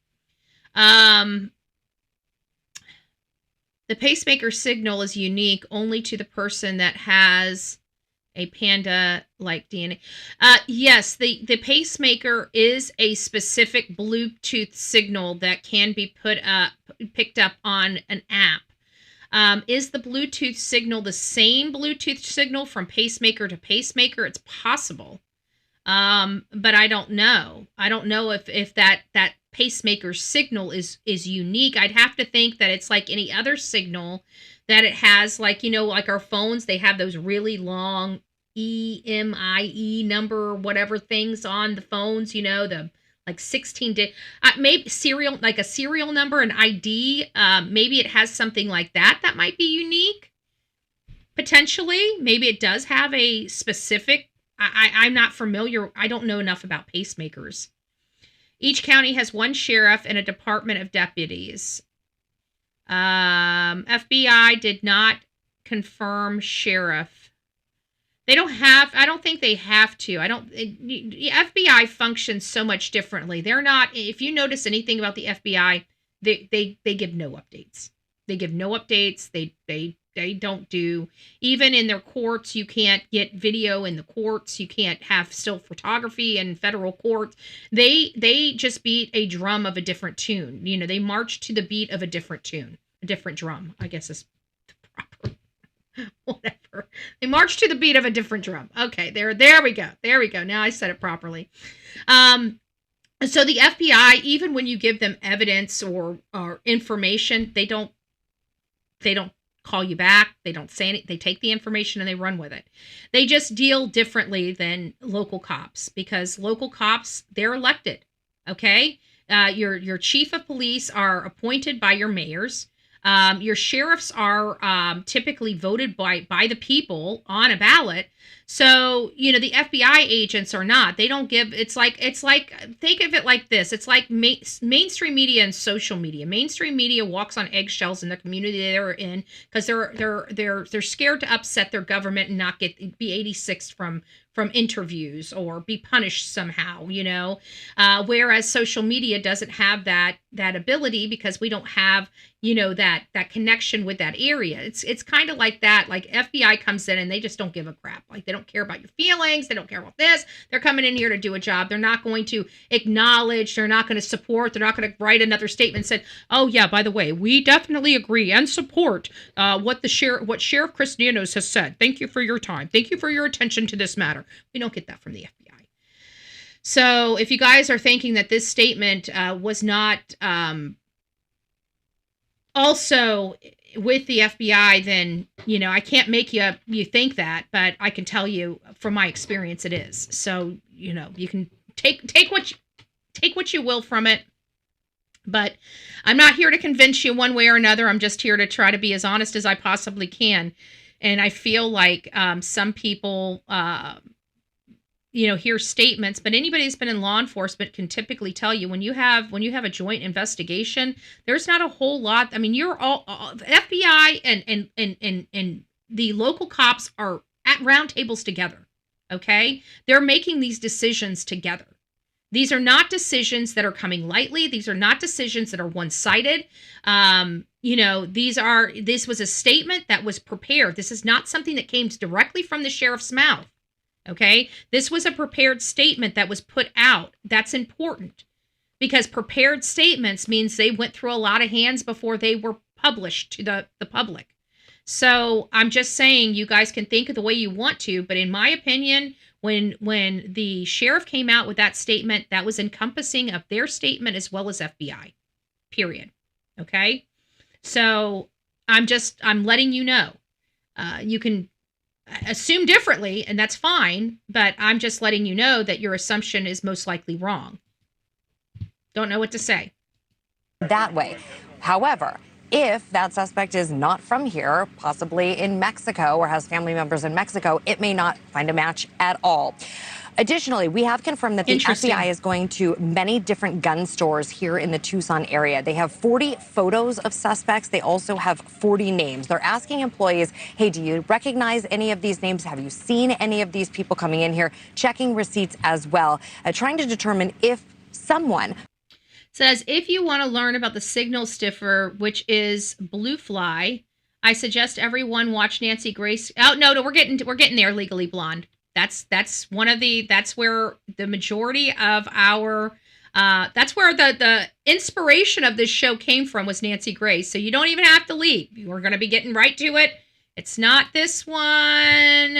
The pacemaker signal is unique only to the person that has a panda-like DNA. Yes, the pacemaker is a specific Bluetooth signal that can be picked up on an app. Is the Bluetooth signal the same Bluetooth signal from pacemaker to pacemaker? It's possible. But I don't know. I don't know if that pacemaker signal is unique. I'd have to think that it's like any other signal, that it has, like, like our phones, they have those really long EMIE number, whatever things on the phones, the like 16 maybe serial, like a serial number, an ID. Maybe it has something like that might be unique. Potentially, maybe it does have a specific. I'm not familiar. I don't know enough about pacemakers. Each county has one sheriff and a department of deputies. FBI did not confirm sheriff. They don't have, I don't think they have to. The FBI functions so much differently. They're not, if you notice anything about the FBI, they give no updates. They give no updates. They don't do, even in their courts, you can't get video in the courts. You can't have still photography in federal courts. They just beat a drum of a different tune. They march to the beat of a different tune, a different drum, I guess is the proper, whatever. They march to the beat of a different drum. Okay, there we go. There we go. Now I said it properly. So the FBI, even when you give them evidence or information, they don't call you back. They don't say anything. They take the information and they run with it. They just deal differently than local cops, because local cops, they're elected. Okay. Your chief of police are appointed by your mayors. Your sheriffs are typically voted by the people on a ballot. So, the FBI agents are not. They don't give, it's like think of it like this. It's like mainstream media and social media. Mainstream media walks on eggshells in the community they're in because they're scared to upset their government and not be 86th from interviews or be punished somehow, whereas social media doesn't have that ability because we don't have, that connection with that area. It's kind of like that. Like FBI comes in and they just don't give a crap. Like they don't care about your feelings. They don't care about this. They're coming in here to do a job. They're not going to acknowledge. They're not going to support. They're not going to write another statement and say, oh yeah, by the way, we definitely agree and support what Sheriff Chris Nanos has said. Thank you for your time. Thank you for your attention to this matter. We don't get that from the FBI. So if you guys are thinking that this statement was not also with the FBI, then, I can't make you think that, but I can tell you from my experience it is. So, you can take what you will from it. But I'm not here to convince you one way or another. I'm just here to try to be as honest as I possibly can. And I feel like some people hear statements, but anybody who's been in law enforcement can typically tell you when you have a joint investigation, there's not a whole lot. I mean, you're all FBI and the local cops are at round tables together. Okay. They're making these decisions together. These are not decisions that are coming lightly. These are not decisions that are one-sided. This was a statement that was prepared. This is not something that came directly from the sheriff's mouth. Okay, this was a prepared statement that was put out. That's important because prepared statements means they went through a lot of hands before they were published to the public. So I'm just saying you guys can think of the way you want to, but in my opinion, when the sheriff came out with that statement, that was encompassing of their statement as well as FBI, period. Okay, so I'm letting you know. You can assume differently, and that's fine, but I'm just letting you know that your assumption is most likely wrong. Don't know what to say. That way. However, if that suspect is not from here, possibly in Mexico or has family members in Mexico, it may not find a match at all. Additionally, we have confirmed that the FBI is going to many different gun stores here in the Tucson area. They have 40 photos of suspects. They also have 40 names. They're asking employees, hey, do you recognize any of these names? Have you seen any of these people coming in here? Checking receipts as well, trying to determine if someone says, if you want to learn about the signal stiffer, which is blue fly, I suggest everyone watch Nancy Grace. Oh, no, we're getting there, Legally Blonde. That's where the majority of our, that's where the inspiration of this show came from, was Nancy Grace. So you don't even have to leave. We're going to be getting right to it. It's not this one.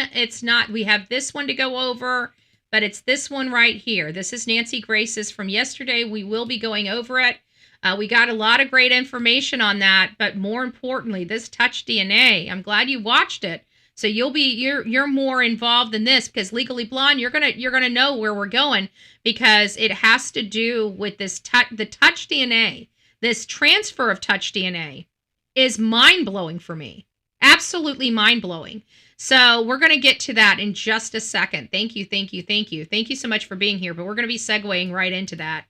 We have this one to go over, but it's this one right here. This is Nancy Grace's from yesterday. We will be going over it. We got a lot of great information on that, but more importantly, this Touch DNA. I'm glad you watched it. So you're more involved in this because Legally Blonde, you're gonna know where we're going because it has to do with this the Touch DNA. This transfer of Touch DNA is mind blowing for me, absolutely mind blowing. So we're gonna get to that in just a second. Thank you so much for being here. But we're gonna be segueing right into that.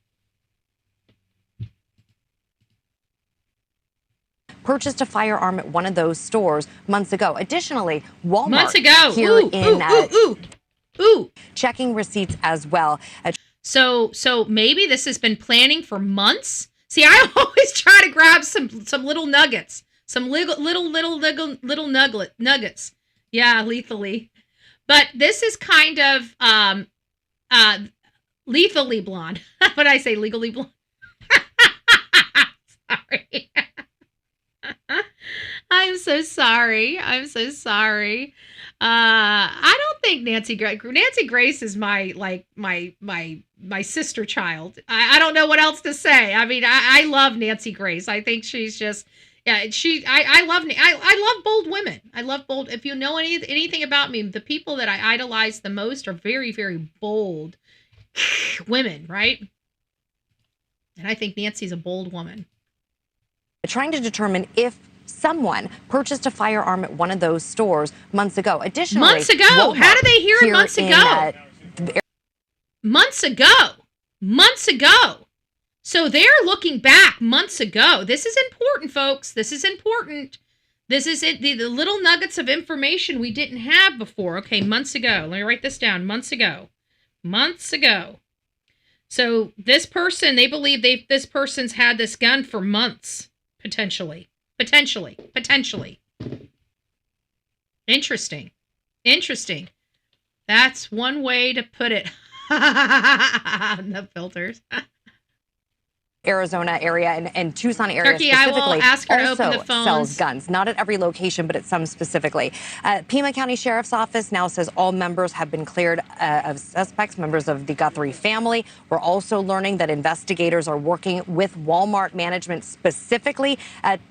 Purchased a firearm at one of those stores months ago. Additionally, Walmart here checking receipts as well. So maybe this has been planning for months. See, I always try to grab some little nuggets, some little nuggets. Yeah, lethally. But this is kind of lethally blonde. What did I say? Legally blonde. Sorry. I'm so sorry. I don't think Nancy Grace is my sister child. I don't know what else to say. I mean, I love Nancy Grace. I think she's just, yeah, I love bold women. I love bold. If you know anything about me, the people that I idolize the most are very, very bold women, right? And I think Nancy's a bold woman. Trying to determine if someone purchased a firearm at one of those stores months ago. Additionally, months ago. Walmart How did they hear it months ago? Months ago. Months ago. So they're looking back months ago. This is important, folks. This is important. This is it. The little nuggets of information we didn't have before. Okay, months ago. Let me write this down. Months ago. Months ago. So this person, they believe this person's had this gun for months, potentially. Potentially. Interesting. That's one way to put it. The filters. Arizona area and Tucson area Turkey, specifically I will ask her to also open the phones. sells guns. Not at every location, but at some specifically. Pima County Sheriff's Office now says all members have been cleared of suspects, members of the Guthrie family. We're also learning that investigators are working with Walmart management specifically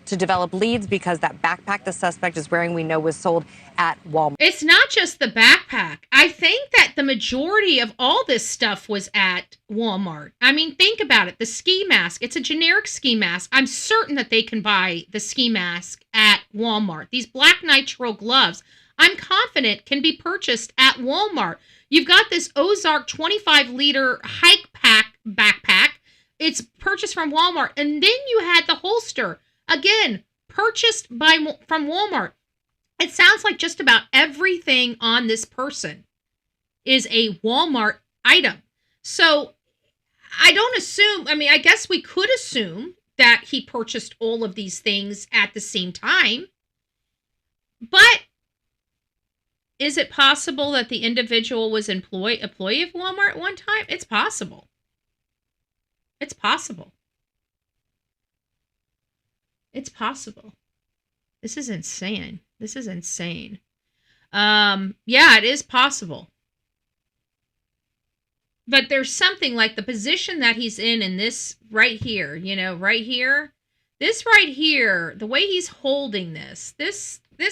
to develop leads because that backpack the suspect is wearing, we know, was sold at Walmart. It's not just the backpack. I think that the majority of all this stuff was at Walmart. I mean, think about it. The ski mask, it's a generic ski mask. I'm certain that they can buy the ski mask at Walmart. These black nitrile gloves, I'm confident can be purchased at Walmart. You've got this Ozark 25-liter hike pack backpack. It's purchased from Walmart. And then you had the holster, again, purchased from Walmart. It sounds like just about everything on this person is a Walmart item. So I don't assume, I mean, I guess we could assume that he purchased all of these things at the same time. But is it possible that the individual was employee of Walmart at one time? It's possible. It's possible. It's possible. This is insane. This is insane. Yeah, it is possible. But there's something like the position that he's in this right here, you know, right here. This right here, the way he's holding this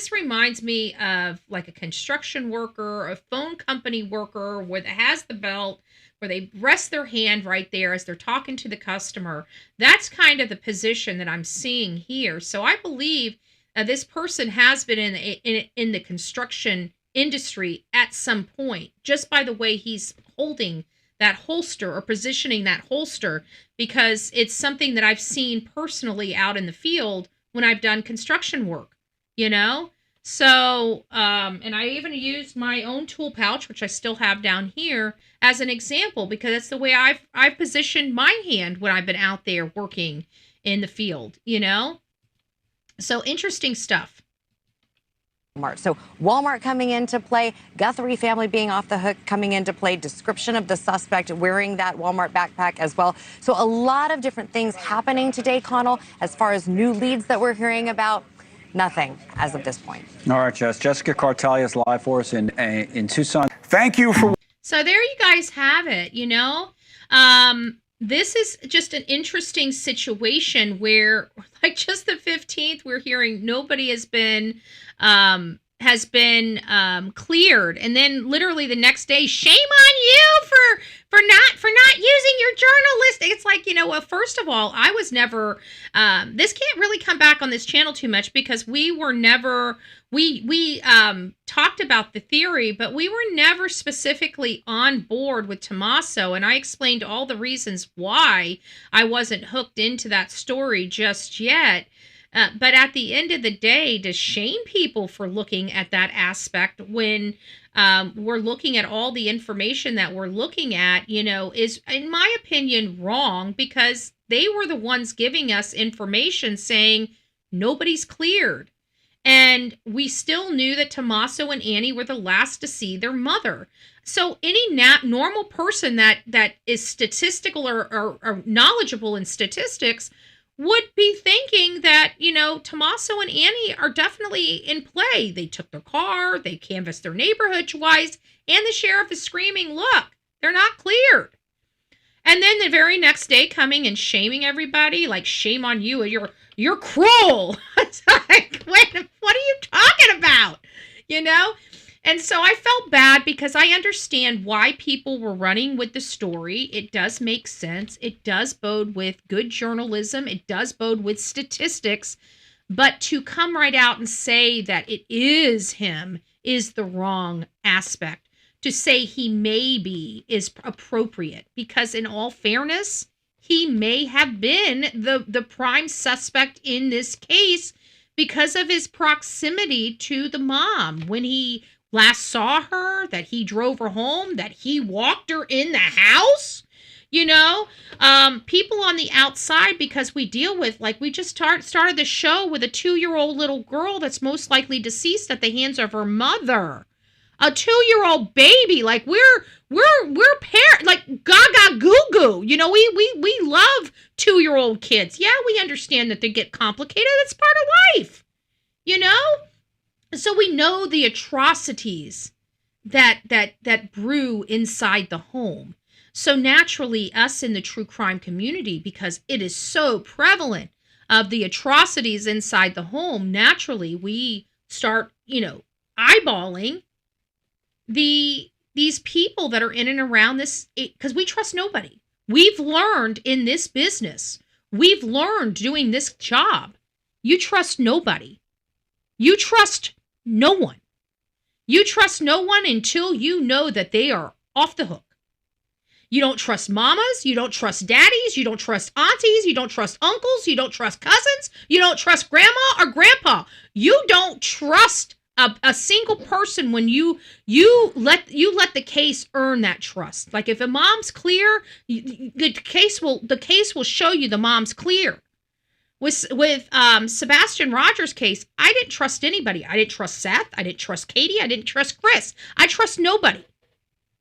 reminds me of like a construction worker, a phone company worker where it has the belt, where they rest their hand right there as they're talking to the customer. That's kind of the position that I'm seeing here. So I believe this person has been in the construction industry at some point, just by the way he's holding that holster or positioning that holster, because it's something that I've seen personally out in the field when I've done construction work, you know? So, and I even used my own tool pouch, which I still have down here, as an example, because that's the way I've positioned my hand when I've been out there working in the field, you know? So interesting stuff. So Walmart coming into play, Guthrie family being off the hook coming into play, description of the suspect wearing that Walmart backpack as well. So a lot of different things happening today, Connell, as far as new leads that we're hearing about. Nothing as of this point. All right, Jess. Jessica Cartalia is live for us in Tucson. Thank you for... So there you guys have it, you know. This is just an interesting situation where, like, just the 15th, we're hearing nobody has been cleared, and then literally the next day, shame on you for not using your journalistic. It's like, you know, well, first of all, I was never. This can't really come back on this channel too much because we were never. We talked about the theory, but we were never specifically on board with Tommaso, and I explained all the reasons why I wasn't hooked into that story just yet. But at the end of the day, to shame people for looking at that aspect when we're looking at all the information that we're looking at, you know, is, in my opinion, wrong, because they were the ones giving us information saying nobody's cleared. And we still knew that Tommaso and Annie were the last to see their mother. So any normal person that is statistical or knowledgeable in statistics would be thinking that, you know, Tommaso and Annie are definitely in play. They took their car, they canvassed their neighborhood twice, and the sheriff is screaming, look, they're not cleared. And then the very next day coming and shaming everybody, like, shame on you, you're cruel. It's like, wait, what are you talking about? You know? And so I felt bad because I understand why people were running with the story. It does make sense. It does bode with good journalism. It does bode with statistics. But to come right out and say that it is him is the wrong aspect. To say he may be is appropriate because in all fairness, he may have been the prime suspect in this case because of his proximity to the mom. When he last saw her, that he drove her home, that he walked her in the house, people on the outside, because we deal with, like we just started the show with a 2-year-old little girl that's most likely deceased at the hands of her mother. A 2-year-old baby, like we're parent, like gaga goo goo. We love 2-year-old kids. Yeah, we understand that they get complicated. It's part of life, So we know the atrocities that brew inside the home. So naturally, us in the true crime community, because it is so prevalent of the atrocities inside the home, naturally we start, eyeballing these people that are in and around this, because we trust nobody. We've learned in this business, we've learned doing this job, you trust nobody. You trust no one. You trust no one until you know that they are off the hook. You don't trust mamas. You don't trust daddies. You don't trust aunties. You don't trust uncles. You don't trust cousins. You don't trust grandma or grandpa. You don't trust a single person when you let the case earn that trust. Like if a mom's clear, the case will show you the mom's clear. With Sebastian Rogers' case, I didn't trust anybody. I didn't trust Seth. I didn't trust Katie. I didn't trust Chris. I trust nobody,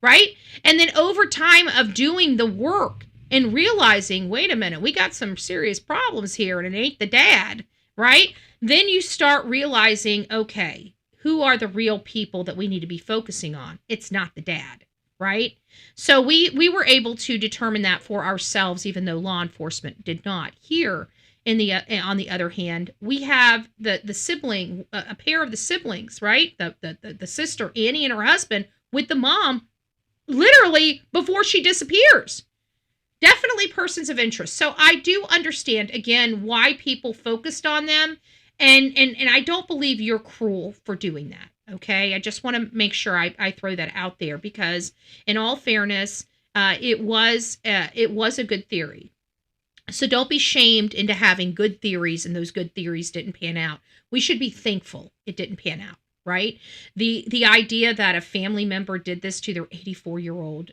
right? And then over time of doing the work and realizing, wait a minute, we got some serious problems here and it ain't the dad, right? Then you start realizing, okay, who are the real people that we need to be focusing on? It's not the dad, right? So we were able to determine that for ourselves, even though law enforcement did not. Here, on the other hand, we have the sibling, a pair of the siblings, right? The sister Annie and her husband with the mom, literally before she disappears. Definitely persons of interest. So I do understand again why people focused on them, and I don't believe you're cruel for doing that. Okay, I just want to make sure I throw that out there because, in all fairness, it was a good theory. So don't be shamed into having good theories and those good theories didn't pan out. We should be thankful it didn't pan out, right? The idea that a family member did this to their 84-year-old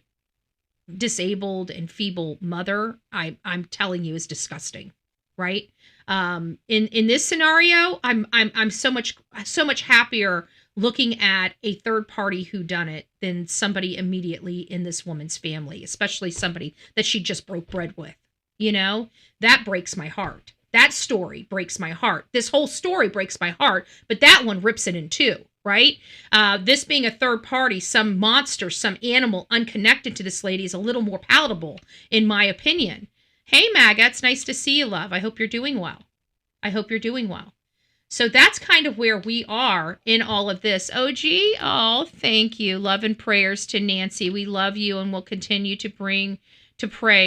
disabled and feeble mother, I'm telling you, is disgusting, right? In this scenario, I'm so much happier looking at a third party who done it than somebody immediately in this woman's family, especially somebody that she just broke bread with. That breaks my heart. That story breaks my heart. This whole story breaks my heart, but that one rips it in two, right? This being a third party, some monster, some animal unconnected to this lady is a little more palatable, in my opinion. Hey, Magga, it's nice to see you, love. I hope you're doing well. So that's kind of where we are in all of this. OG, oh, thank you. Love and prayers to Nancy. We love you and we'll continue to pray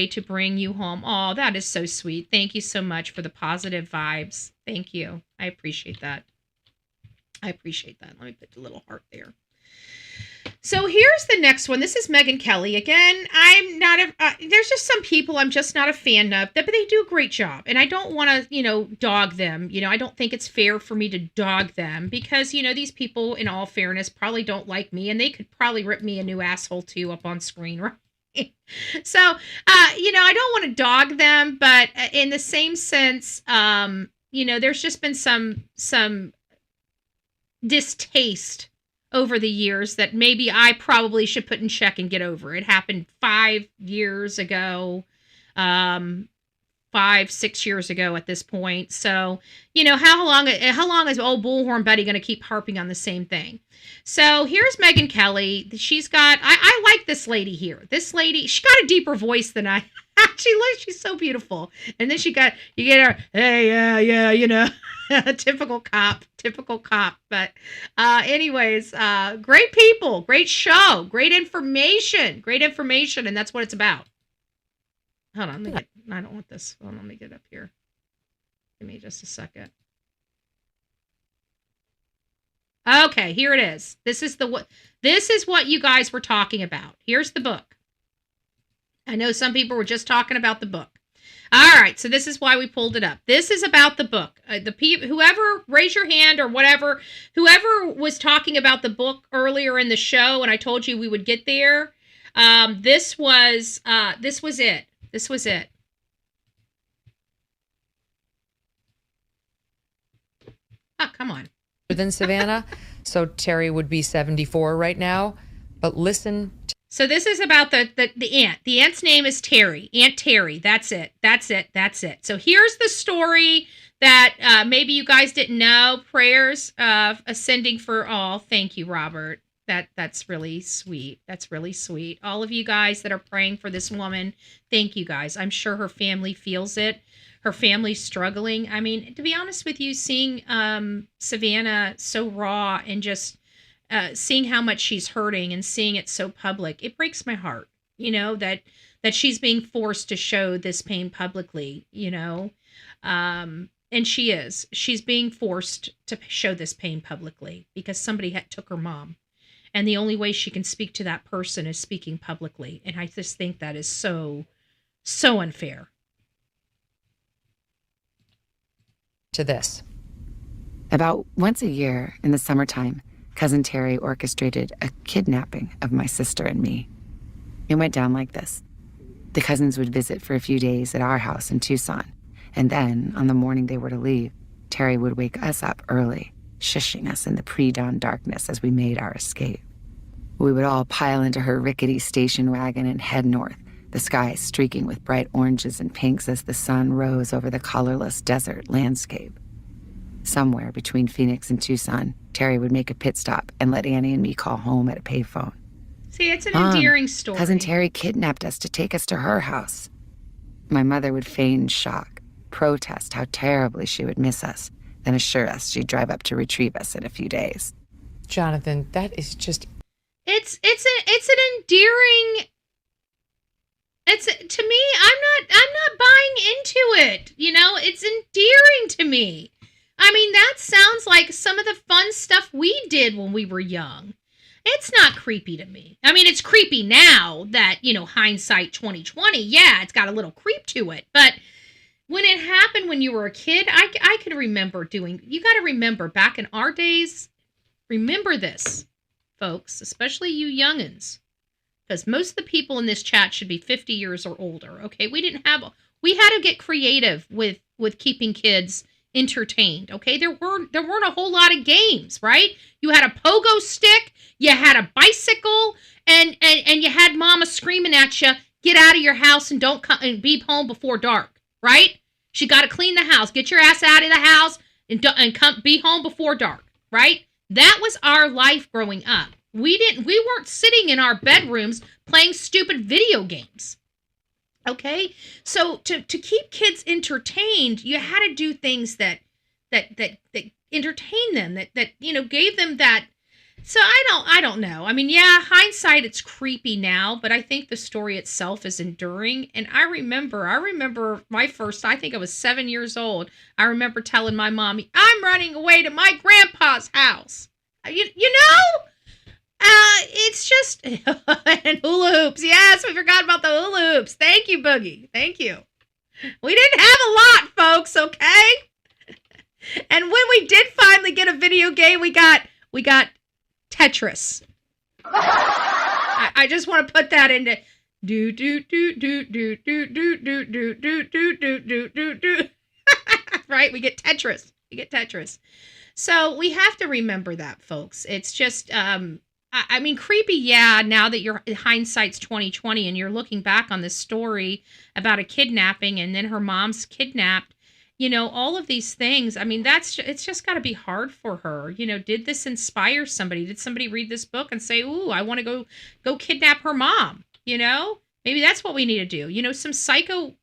to bring you home. Oh, that is so sweet. Thank you so much for the positive vibes. Thank you. I appreciate that. Let me put a little heart there. So here's the next one. This is Megyn Kelly. Again, there's just some people I'm just not a fan of, but they do a great job. And I don't want to, dog them. I don't think it's fair for me to dog them because, these people, in all fairness, probably don't like me and they could probably rip me a new asshole too up on screen, right? So, I don't want to dog them, but in the same sense, there's just been some distaste over the years that maybe I probably should put in check and get over. It happened 5 years ago, 5-6 years ago at this point. So, how long is old Bullhorn Betty going to keep harping on the same thing? So here's Megyn Kelly. She's got, I like this lady here. This lady, she got a deeper voice than I She's so beautiful. And then you get her, hey, yeah, typical cop. But anyways, great people, great show, great information. And that's what it's about. Hold on, I don't want this. Hold on, let me get up here. Give me just a second. Okay, here it is. This is what you guys were talking about. Here's the book. I know some people were just talking about the book. All right, so this is why we pulled it up. This is about the book. Whoever, raise your hand or whatever, whoever was talking about the book earlier in the show, and I told you we would get there. This was it. This was it. Oh, come on. Than Savannah, so Terry would be 74 right now. But listen. So this is about the aunt. The aunt's name is Terry. Aunt Terry. That's it. So here's the story that maybe you guys didn't know. Prayers ascending for all. Thank you, Robert. That's really sweet. That's really sweet. All of you guys that are praying for this woman, thank you guys. I'm sure her family feels it. Her family's struggling. I mean, to be honest with you, seeing Savannah so raw and just seeing how much she's hurting and seeing it so public, it breaks my heart, that she's being forced to show this pain publicly, and she's being forced to show this pain publicly because somebody took her mom. And the only way she can speak to that person is speaking publicly. And I just think that is so, so unfair. To this. About once a year in the summertime, Cousin Terry orchestrated a kidnapping of my sister and me. It went down like this. The cousins would visit for a few days at our house in Tucson, and then, on the morning they were to leave, Terry would wake us up early, shushing us in the pre-dawn darkness as we made our escape. We would all pile into her rickety station wagon and head north, the sky streaking with bright oranges and pinks as the sun rose over the colorless desert landscape. Somewhere between Phoenix and Tucson, Terry would make a pit stop and let Annie and me call home at a payphone. See, it's an endearing story. Cousin Terry kidnapped us to take us to her house. My mother would feign shock, protest how terribly she would miss us, then assure us she'd drive up to retrieve us in a few days. Jonathan, that is just... It's an endearing... To me, I'm not buying into it. It's endearing to me. I mean, that sounds like some of the fun stuff we did when we were young. It's not creepy to me. I mean, it's creepy now that, hindsight 2020. Yeah, it's got a little creep to it. But when it happened when you were a kid, I could remember you got to remember back in our days, remember this, folks, especially you youngins. Because most of the people in this chat should be 50 years or older, okay? We had to get creative with keeping kids entertained, okay? There weren't a whole lot of games, right? You had a pogo stick, you had a bicycle, and you had mama screaming at you, get out of your house and don't come and be home before dark, right? She got to clean the house, get your ass out of the house and come be home before dark, right? That was our life growing up. We weren't sitting in our bedrooms playing stupid video games. Okay? So to keep kids entertained, you had to do things that entertain them, that gave them that. So I don't know. I mean, yeah, hindsight, it's creepy now, but I think the story itself is enduring. And I remember my first, I think I was 7 years old. I remember telling my mommy, I'm running away to my grandpa's house. It's just, and hula hoops. Yes, we forgot about the hula hoops. Thank you, Boogie. Thank you. We didn't have a lot, folks, okay? And when we did finally get a video game, we got Tetris. I just want to put that into do do do do do do do do do do do do do do. Right? We get Tetris. So we have to remember that, folks. It's just I mean, creepy, yeah, now that your hindsight's 2020 and you're looking back on this story about a kidnapping and then her mom's kidnapped, all of these things. I mean, it's just got to be hard for her. Did this inspire somebody? Did somebody read this book and say, ooh, I want to go kidnap her mom? Maybe that's what we need to do. Some psycho,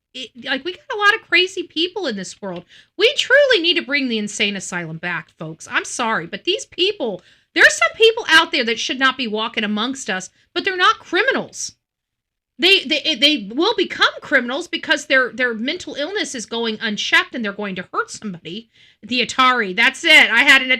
like, we got a lot of crazy people in this world. We truly need to bring the insane asylum back, folks. I'm sorry, but these people, there's some people out there that should not be walking amongst us, but they're not criminals. They will become criminals because their mental illness is going unchecked and they're going to hurt somebody. The Atari, that's it.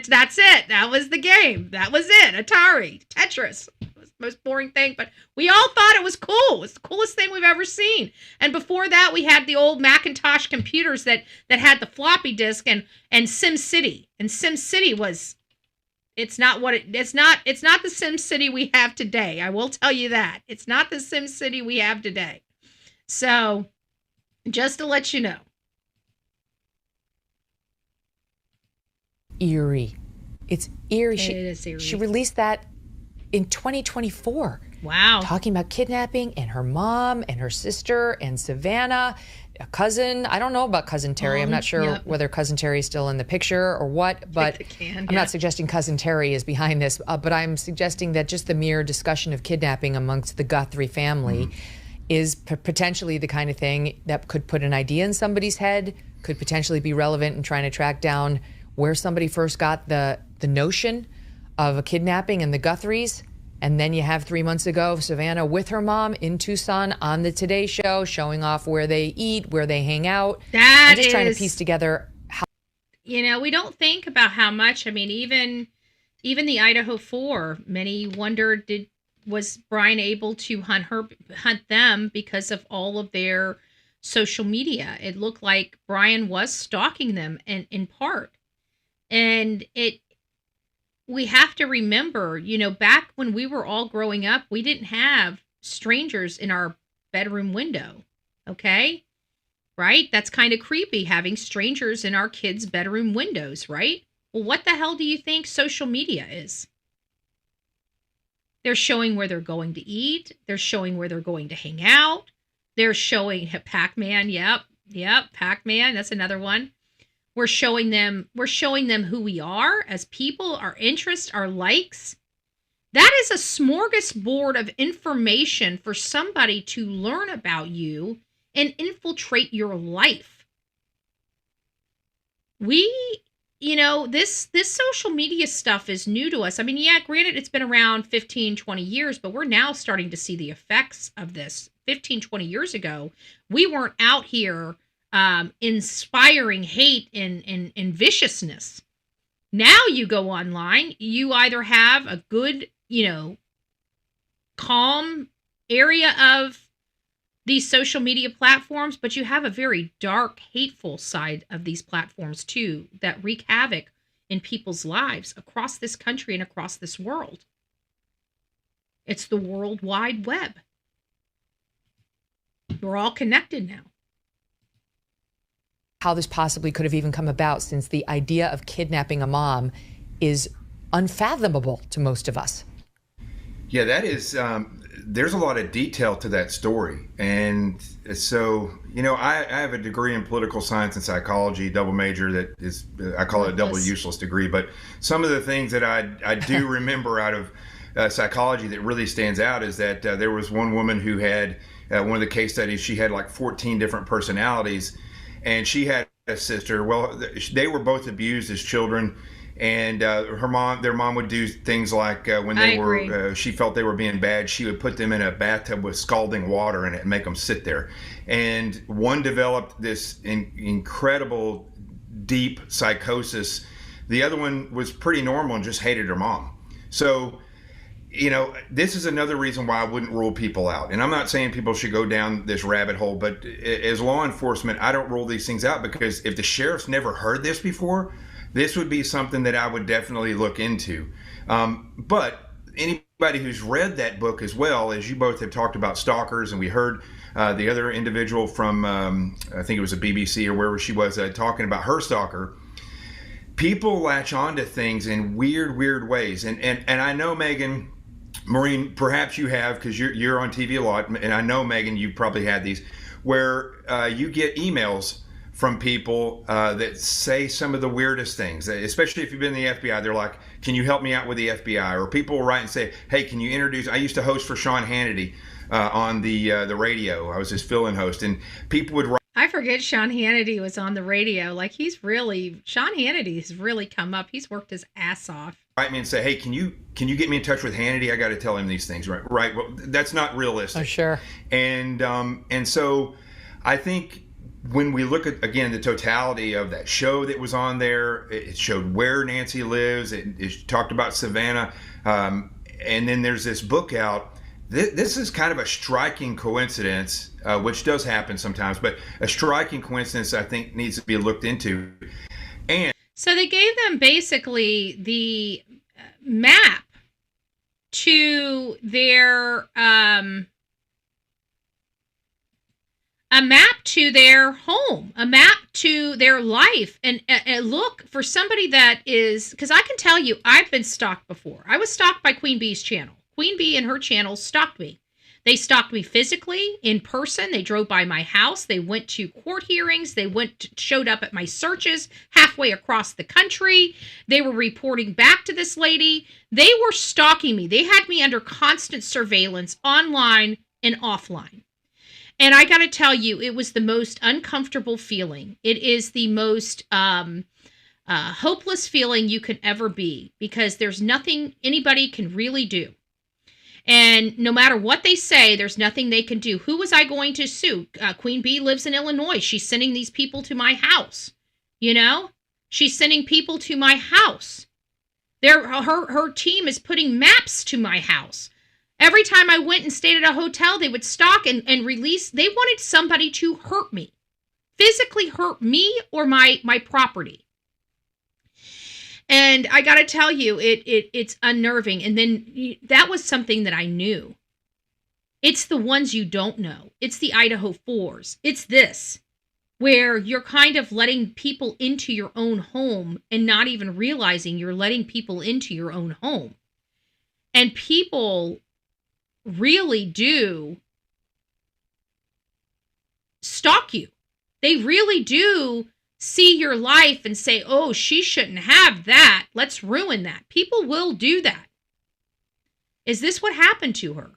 That's it. That was the game. That was it. Atari, Tetris. It was the most boring thing, but we all thought it was cool. It was the coolest thing we've ever seen. And before that, we had the old Macintosh computers that had the floppy disk and SimCity. And SimCity was, it's not the SimCity we have today. I will tell you that. It's not the SimCity we have today. So, just to let you know. Eerie. It's eerie. It is eerie. She released that in 2024. Wow. Talking about kidnapping and her mom and her sister and Savannah, a cousin. I don't know about Cousin Terry. I'm not sure whether Cousin Terry is still in the picture or what, but I'm not suggesting Cousin Terry is behind this, but I'm suggesting that just the mere discussion of kidnapping amongst the Guthrie family is potentially the kind of thing that could put an idea in somebody's head, could potentially be relevant in trying to track down where somebody first got the notion of a kidnapping and the Guthries. And then you have 3 months ago, Savannah with her mom in Tucson on the Today Show, showing off where they eat, where they hang out. I'm just trying to piece together how. We don't think about how much. I mean, even the Idaho 4, many wondered, was Brian able to hunt them because of all of their social media? It looked like Brian was stalking them in part. And we have to remember, back when we were all growing up, we didn't have strangers in our bedroom window. Okay? Right? That's kind of creepy, having strangers in our kids' bedroom windows, right? Well, what the hell do you think social media is? They're showing where they're going to eat. They're showing where they're going to hang out. They're showing Pac-Man. Yep. Pac-Man. That's another one. We're showing them who we are as people, our interests, our likes. That is a smorgasbord of information for somebody to learn about you and infiltrate your life. This social media stuff is new to us. I mean, yeah, granted, it's been around 15, 20 years, but we're now starting to see the effects of this. 15, 20 years ago, we weren't out here inspiring hate and viciousness. Now you go online, you either have a good, calm area of these social media platforms, but you have a very dark, hateful side of these platforms too, that wreak havoc in people's lives across this country and across this world. It's the World Wide Web. We're all connected now. How this possibly could have even come about, since the idea of kidnapping a mom is unfathomable to most of us. Yeah, that is, there's a lot of detail to that story. And so, I have a degree in political science and psychology, double major that is, I call it a double useless degree. But some of the things that I do remember out of psychology that really stands out is that there was one woman who had, one of the case studies, she had like 14 different personalities. And she had a sister. Well, they were both abused as children, and their mom would do things like when they she felt they were being bad, she would put them in a bathtub with scalding water in it and make them sit there. And one developed this incredible, deep psychosis. The other one was pretty normal and just hated her mom. So, this is another reason why I wouldn't rule people out. And I'm not saying people should go down this rabbit hole, but as law enforcement, I don't rule these things out, because if the sheriff's never heard this before, this would be something that I would definitely look into. But anybody who's read that book, as well as you both have talked about stalkers, and we heard the other individual from, I think it was a BBC or wherever she was, talking about her stalker. People latch onto things in weird ways. And I know, Megan, Maureen, perhaps you have, because you're on TV a lot, and I know, Megan, you probably had these, where you get emails from people that say some of the weirdest things, especially if you've been in the FBI. They're like, can you help me out with the FBI? Or people will write and say, hey, can you introduce, I used to host for Sean Hannity. on the radio. I was his fill-in host, and people would write. I forget Sean Hannity was on the radio. Like, Sean Hannity has really come up. He's worked his ass off. Write me and say, hey, can you get me in touch with Hannity? I got to tell him these things, right? Right. Well, that's not realistic. Oh, sure. And so I think when we look at, again, the totality of that show that was on there, it showed where Nancy lives. It talked about Savannah. And then there's this book out. This is kind of a striking coincidence, which does happen sometimes, but a striking coincidence I think needs to be looked into. And so they gave them basically the map to their a map to their home, a map to their life, and look for somebody that is, because I can tell you, I've been stalked before. I was stalked by Queen Bee's channel. Queen Bee and her channel stalked me. They stalked me physically, in person. They drove by my house. They went to court hearings. They showed up at my searches halfway across the country. They were reporting back to this lady. They were stalking me. They had me under constant surveillance online and offline. And I got to tell you, it was the most uncomfortable feeling. It is the most hopeless feeling you can ever be, because there's nothing anybody can really do. And no matter what they say, there's nothing they can do. Who was I going to sue? Queen Bee lives in Illinois. She's sending these people to my house. You know? She's sending people to my house. Her team is putting maps to my house. Every time I went and stayed at a hotel, they would stalk and release. They wanted somebody to hurt me. Physically hurt me or my property. And I got to tell you, it's unnerving. And then that was something that I knew. It's the ones you don't know. It's the Idaho 4s. It's this, where you're kind of letting people into your own home and not even realizing you're letting people into your own home. And people really do stalk you. They really do see your life and say, oh, she shouldn't have that. Let's ruin that. People will do that. Is this what happened to her?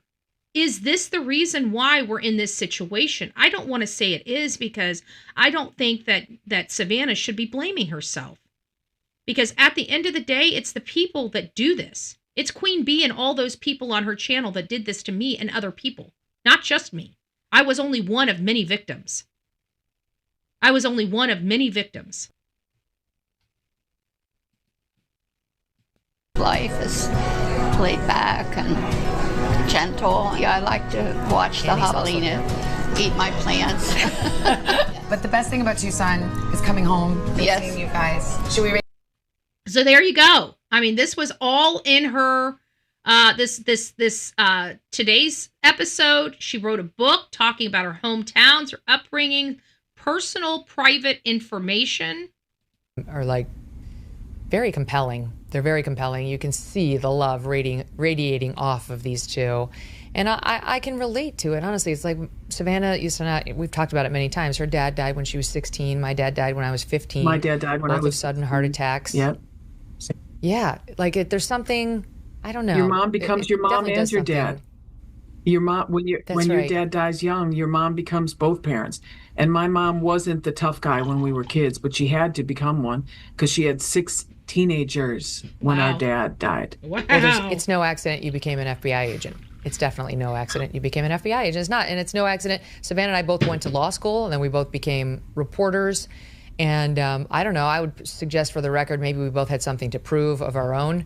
Is this the reason why we're in this situation? I don't want to say it is, because I don't think that Savannah should be blaming herself. Because at the end of the day, it's the people that do this. It's Queen Bee and all those people on her channel that did this to me and other people. Not just me. I was only one of many victims. Life is laid back and gentle. Yeah, I like to watch the javelina eat my plants. But the best thing about Tucson is coming home and seeing you guys. Should we? So there you go. I mean, this was all in her. Today's episode. She wrote a book talking about her hometowns, her upbringing, personal, private information. Are like very compelling. They're very compelling. You can see the love radiating off of these two. And I can relate to it. Honestly, it's like Savannah used to not, we've talked about it many times. Her dad died when she was 16. My dad died when I was 15. My dad died when I was... Both of sudden heart attacks. Yep. Yeah. Like there's something, I don't know. Your mom becomes your mom and your dad. Your mom, when your dad dies young, your mom becomes both parents. And my mom wasn't the tough guy when we were kids, but she had to become one because she had 6 teenagers when our dad died. Wow. Well, it's no accident you became an FBI agent. It's definitely no accident you became an FBI agent. It's not, and it's no accident. Savannah and I both went to law school, and then we both became reporters. And I don't know, I would suggest for the record, maybe we both had something to prove of our own.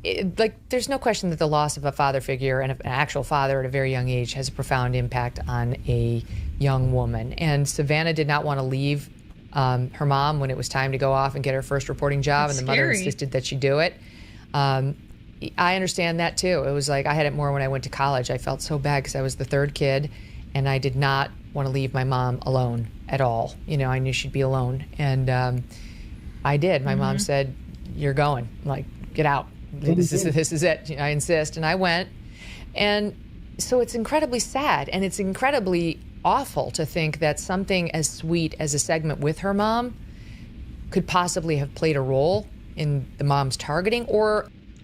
There's no question that the loss of a father figure and an actual father at a very young age has a profound impact on a young woman. And Savannah did not want to leave her mom when it was time to go off and get her first reporting job. That's and the mother scary. insisted that she do it. I understand that too. It was like I had it more when I went to college. I felt so bad because I was the third kid and I did not want to leave my mom alone at all. You know, I knew she'd be alone. And I did. My mom said, "You're going. Like, get out. This is it. I insist." And I went. And so it's incredibly sad and it's incredibly awful to think that something as sweet as a segment with her mom could possibly have played a role in the mom's targeting.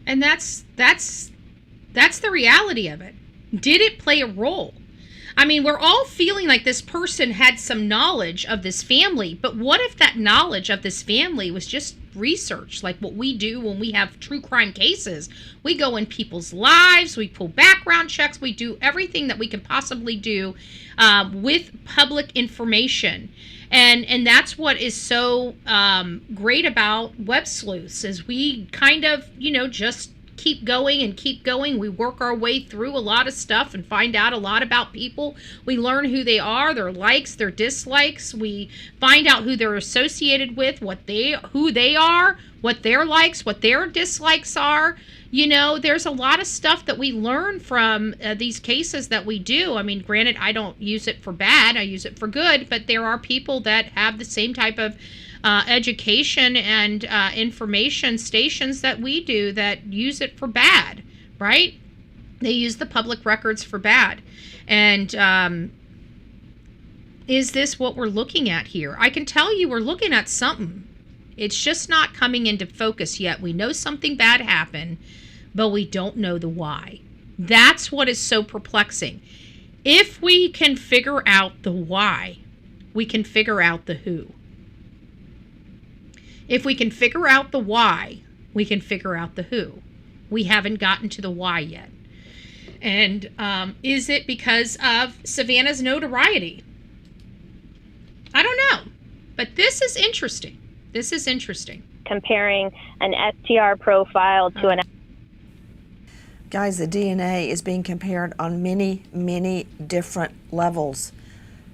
And that's the reality of it. Did it play a role? I mean, we're all feeling like this person had some knowledge of this family, but what if that knowledge of this family was just research, like what we do when we have true crime cases? We go in people's lives, we pull background checks, we do everything that we can possibly do with public information. And that's what is so great about web sleuths, is we kind of, just keep going and keep going. We work our way through a lot of stuff and find out a lot about people. We learn who they are, their likes, their dislikes. We find out who they're associated with, who they are, what their likes, what their dislikes are. There's a lot of stuff that we learn from these cases that we do. I mean, granted, I don't use it for bad, I use it for good, but there are people that have the same type of education and information stations that we do that use it for bad, right? They use the public records for bad. And is this what we're looking at here? I can tell you we're looking at something. It's just not coming into focus yet. We know something bad happened, but we don't know the why. That's what is so perplexing. If we can figure out the why, we can figure out the who. If we can figure out the why, we can figure out the who. We haven't gotten to the why yet. And is it because of Savannah's notoriety? I don't know. But this is interesting. This is interesting. Comparing an STR profile to an... Guys, the DNA is being compared on many, many different levels.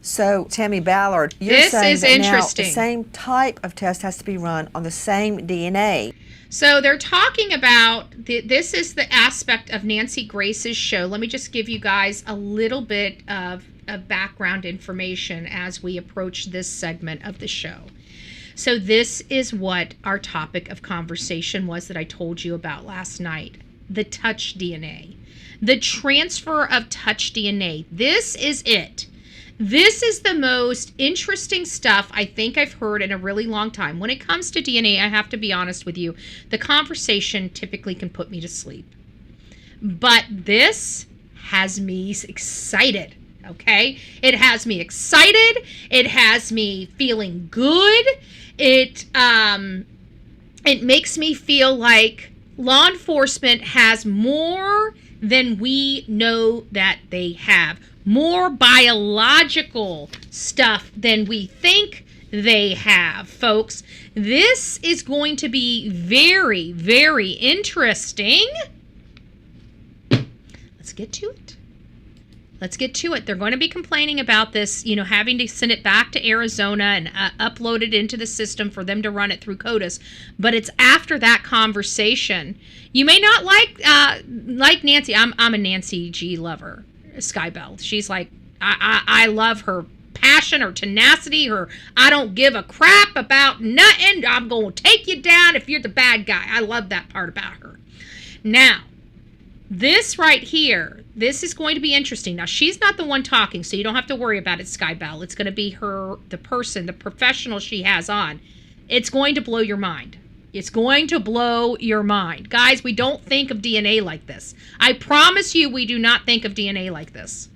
So, Tammy Ballard, you're saying that now the same type of test has to be run on the same DNA. So they're talking about, this is the aspect of Nancy Grace's show. Let me just give you guys a little bit of background information as we approach this segment of the show. So this is what our topic of conversation was that I told you about last night. The touch DNA. The transfer of touch DNA. This is it. This is the most interesting stuff I think I've heard in a really long time. When it comes to DNA, I have to be honest with you, the conversation typically can put me to sleep. But this has me excited, okay? It has me excited. It has me feeling good. It makes me feel like law enforcement has more than we know that they have. More biological stuff than we think they have, folks. This is going to be very, very interesting. Let's get to it. Let's get to it. They're going to be complaining about this, having to send it back to Arizona and upload it into the system for them to run it through CODIS. But it's after that conversation. You may not like Nancy. I'm a Nancy G lover. Skybell. She's like, I love her passion, her tenacity, her I don't give a crap about nothing. I'm going to take you down if you're the bad guy. I love that part about her. Now, this right here, this is going to be interesting. Now, she's not the one talking, so you don't have to worry about it, Skybell. It's going to be the person, the professional she has on. It's going to blow your mind. It's going to blow your mind. Guys, we don't think of DNA like this. I promise you we do not think of DNA like this.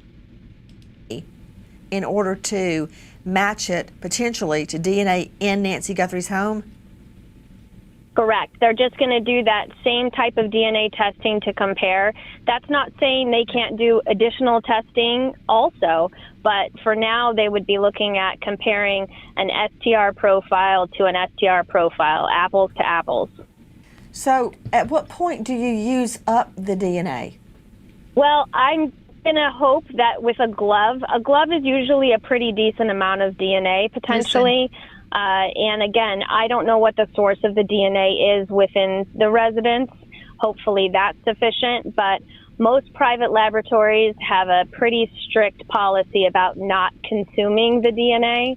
In order to match it potentially to DNA in Nancy Guthrie's home? Correct. They're just going to do that same type of DNA testing to compare. That's not saying they can't do additional testing also, but for now they would be looking at comparing an STR profile to an STR profile, apples to apples. So at what point do you use up the DNA? Well, I'm going to hope that with a glove is usually a pretty decent amount of DNA potentially. And again, I don't know what the source of the DNA is within the residence. Hopefully that's sufficient, but most private laboratories have a pretty strict policy about not consuming the DNA.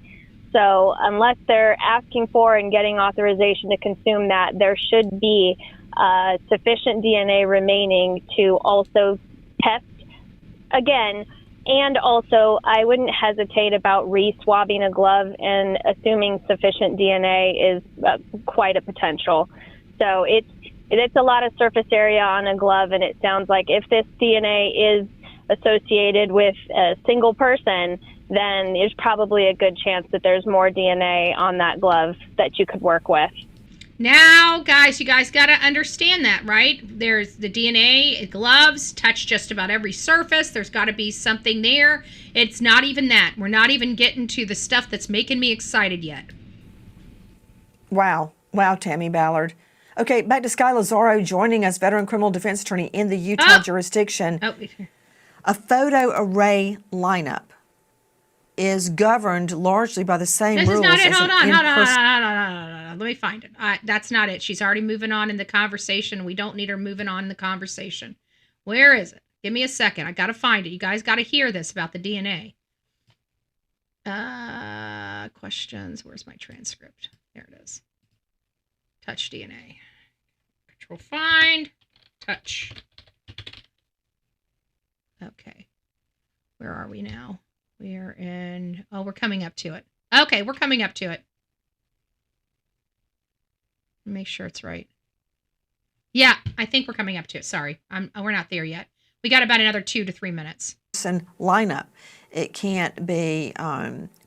So unless they're asking for and getting authorization to consume that, there should be sufficient DNA remaining to also test again. And also, I wouldn't hesitate about re-swabbing a glove and assuming sufficient DNA is quite a potential. So it's a lot of surface area on a glove, and it sounds like if this DNA is associated with a single person, then there's probably a good chance that there's more DNA on that glove that you could work with. Now, guys, you guys got to understand that, right? There's the DNA, gloves touch just about every surface. There's got to be something there. It's not even that. We're not even getting to the stuff that's making me excited yet. Wow. Wow, Tammy Ballard. Okay, back to Sky Lazaro joining us, veteran criminal defense attorney in the Utah jurisdiction. A photo array lineup is governed largely by the same rules. This is not it. Hold on. Let me find it. That's not it. She's already moving on in the conversation. We don't need her moving on in the conversation. Where is it? Give me a second. I got to find it. You guys got to hear this about the DNA. Questions. Where's my transcript? There it is. Touch DNA. Control find. Touch. Okay. Where are we now? We're in, we're coming up to it. Okay, we're coming up to it. Make sure it's right. Yeah, I think we're coming up to it. Sorry, we're not there yet. We got about another 2 to 3 minutes. Lineup. It can't be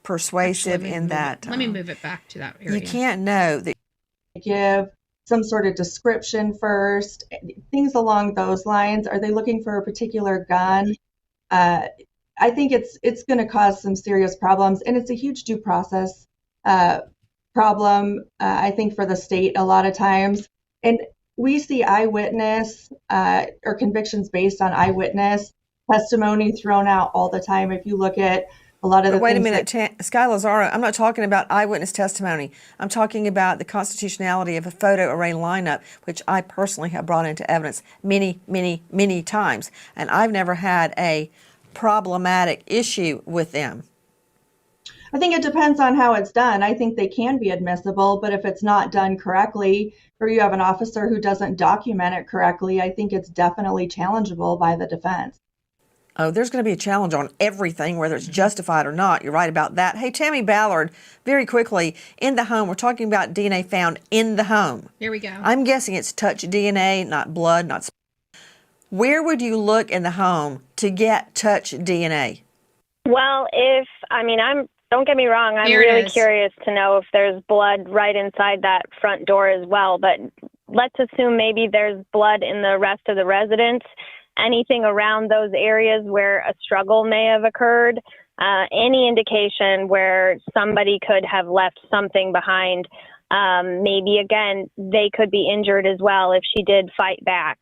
persuasive. Actually, in that. Let me move it back to that area. You can't know that. Give some sort of description first, things along those lines. Are they looking for a particular gun? I think it's going to cause some serious problems, and it's a huge due process problem, I think, for the state a lot of times. And we see eyewitness or convictions based on eyewitness testimony thrown out all the time. If you look at a lot of the Wait a minute, Sky Lazaro, I'm not talking about eyewitness testimony. I'm talking about the constitutionality of a photo array lineup, which I personally have brought into evidence many, many, many times. And I've never had a problematic issue with them. I think it depends on how it's done. I think they can be admissible, but if it's not done correctly, or you have an officer who doesn't document it correctly, I think it's definitely challengeable by the defense. Oh, there's going to be a challenge on everything, whether it's justified or not. You're right about that. Hey, Tammy Ballard, very quickly, in the home, we're talking about DNA found in the home. Here we go. I'm guessing it's touch DNA, not blood, not. Where would you look in the home to get touch DNA? Well, don't get me wrong, I'm really curious to know if there's blood right inside that front door as well, but let's assume maybe there's blood in the rest of the residence. Anything around those areas where a struggle may have occurred, any indication where somebody could have left something behind. Maybe, again, they could be injured as well if she did fight back.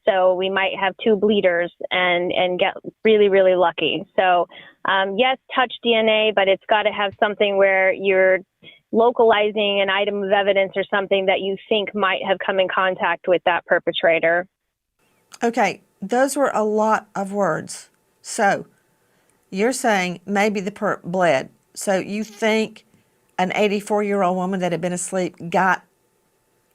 So we might have 2 bleeders and get really, really lucky. So, yes, touch DNA, but it's got to have something where you're localizing an item of evidence or something that you think might have come in contact with that perpetrator. Okay, those were a lot of words. So you're saying maybe the perp bled. So you think an 84-year-old woman that had been asleep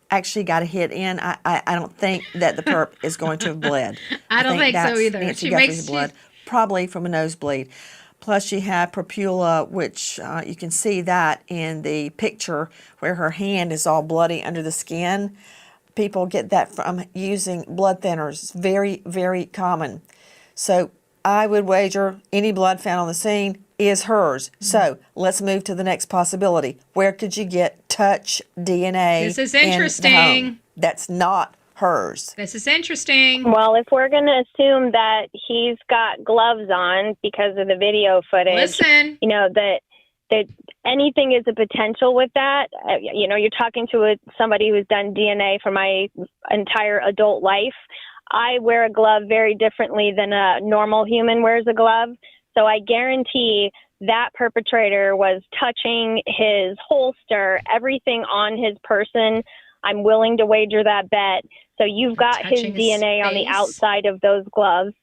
actually got a hit in? I don't think that the perp is going to have bled. I don't think so either. Nancy Guthrie's blood, probably from a nosebleed. Plus she had pupilla, which you can see that in the picture where her hand is all bloody under the skin. People get that from using blood thinners. It's very, very common. So I would wager any blood found on the scene is hers. So let's move to the next possibility. Where could you get touch DNA? This is interesting. That's not hers. This is interesting. Well, if we're going to assume that he's got gloves on because of the video footage, listen, that anything is a potential with that. You're talking to somebody who's done DNA for my entire adult life. I wear a glove very differently than a normal human wears a glove. So I guarantee that perpetrator was touching his holster, everything on his person. I'm willing to wager that bet. So you've got his DNA on the outside of those gloves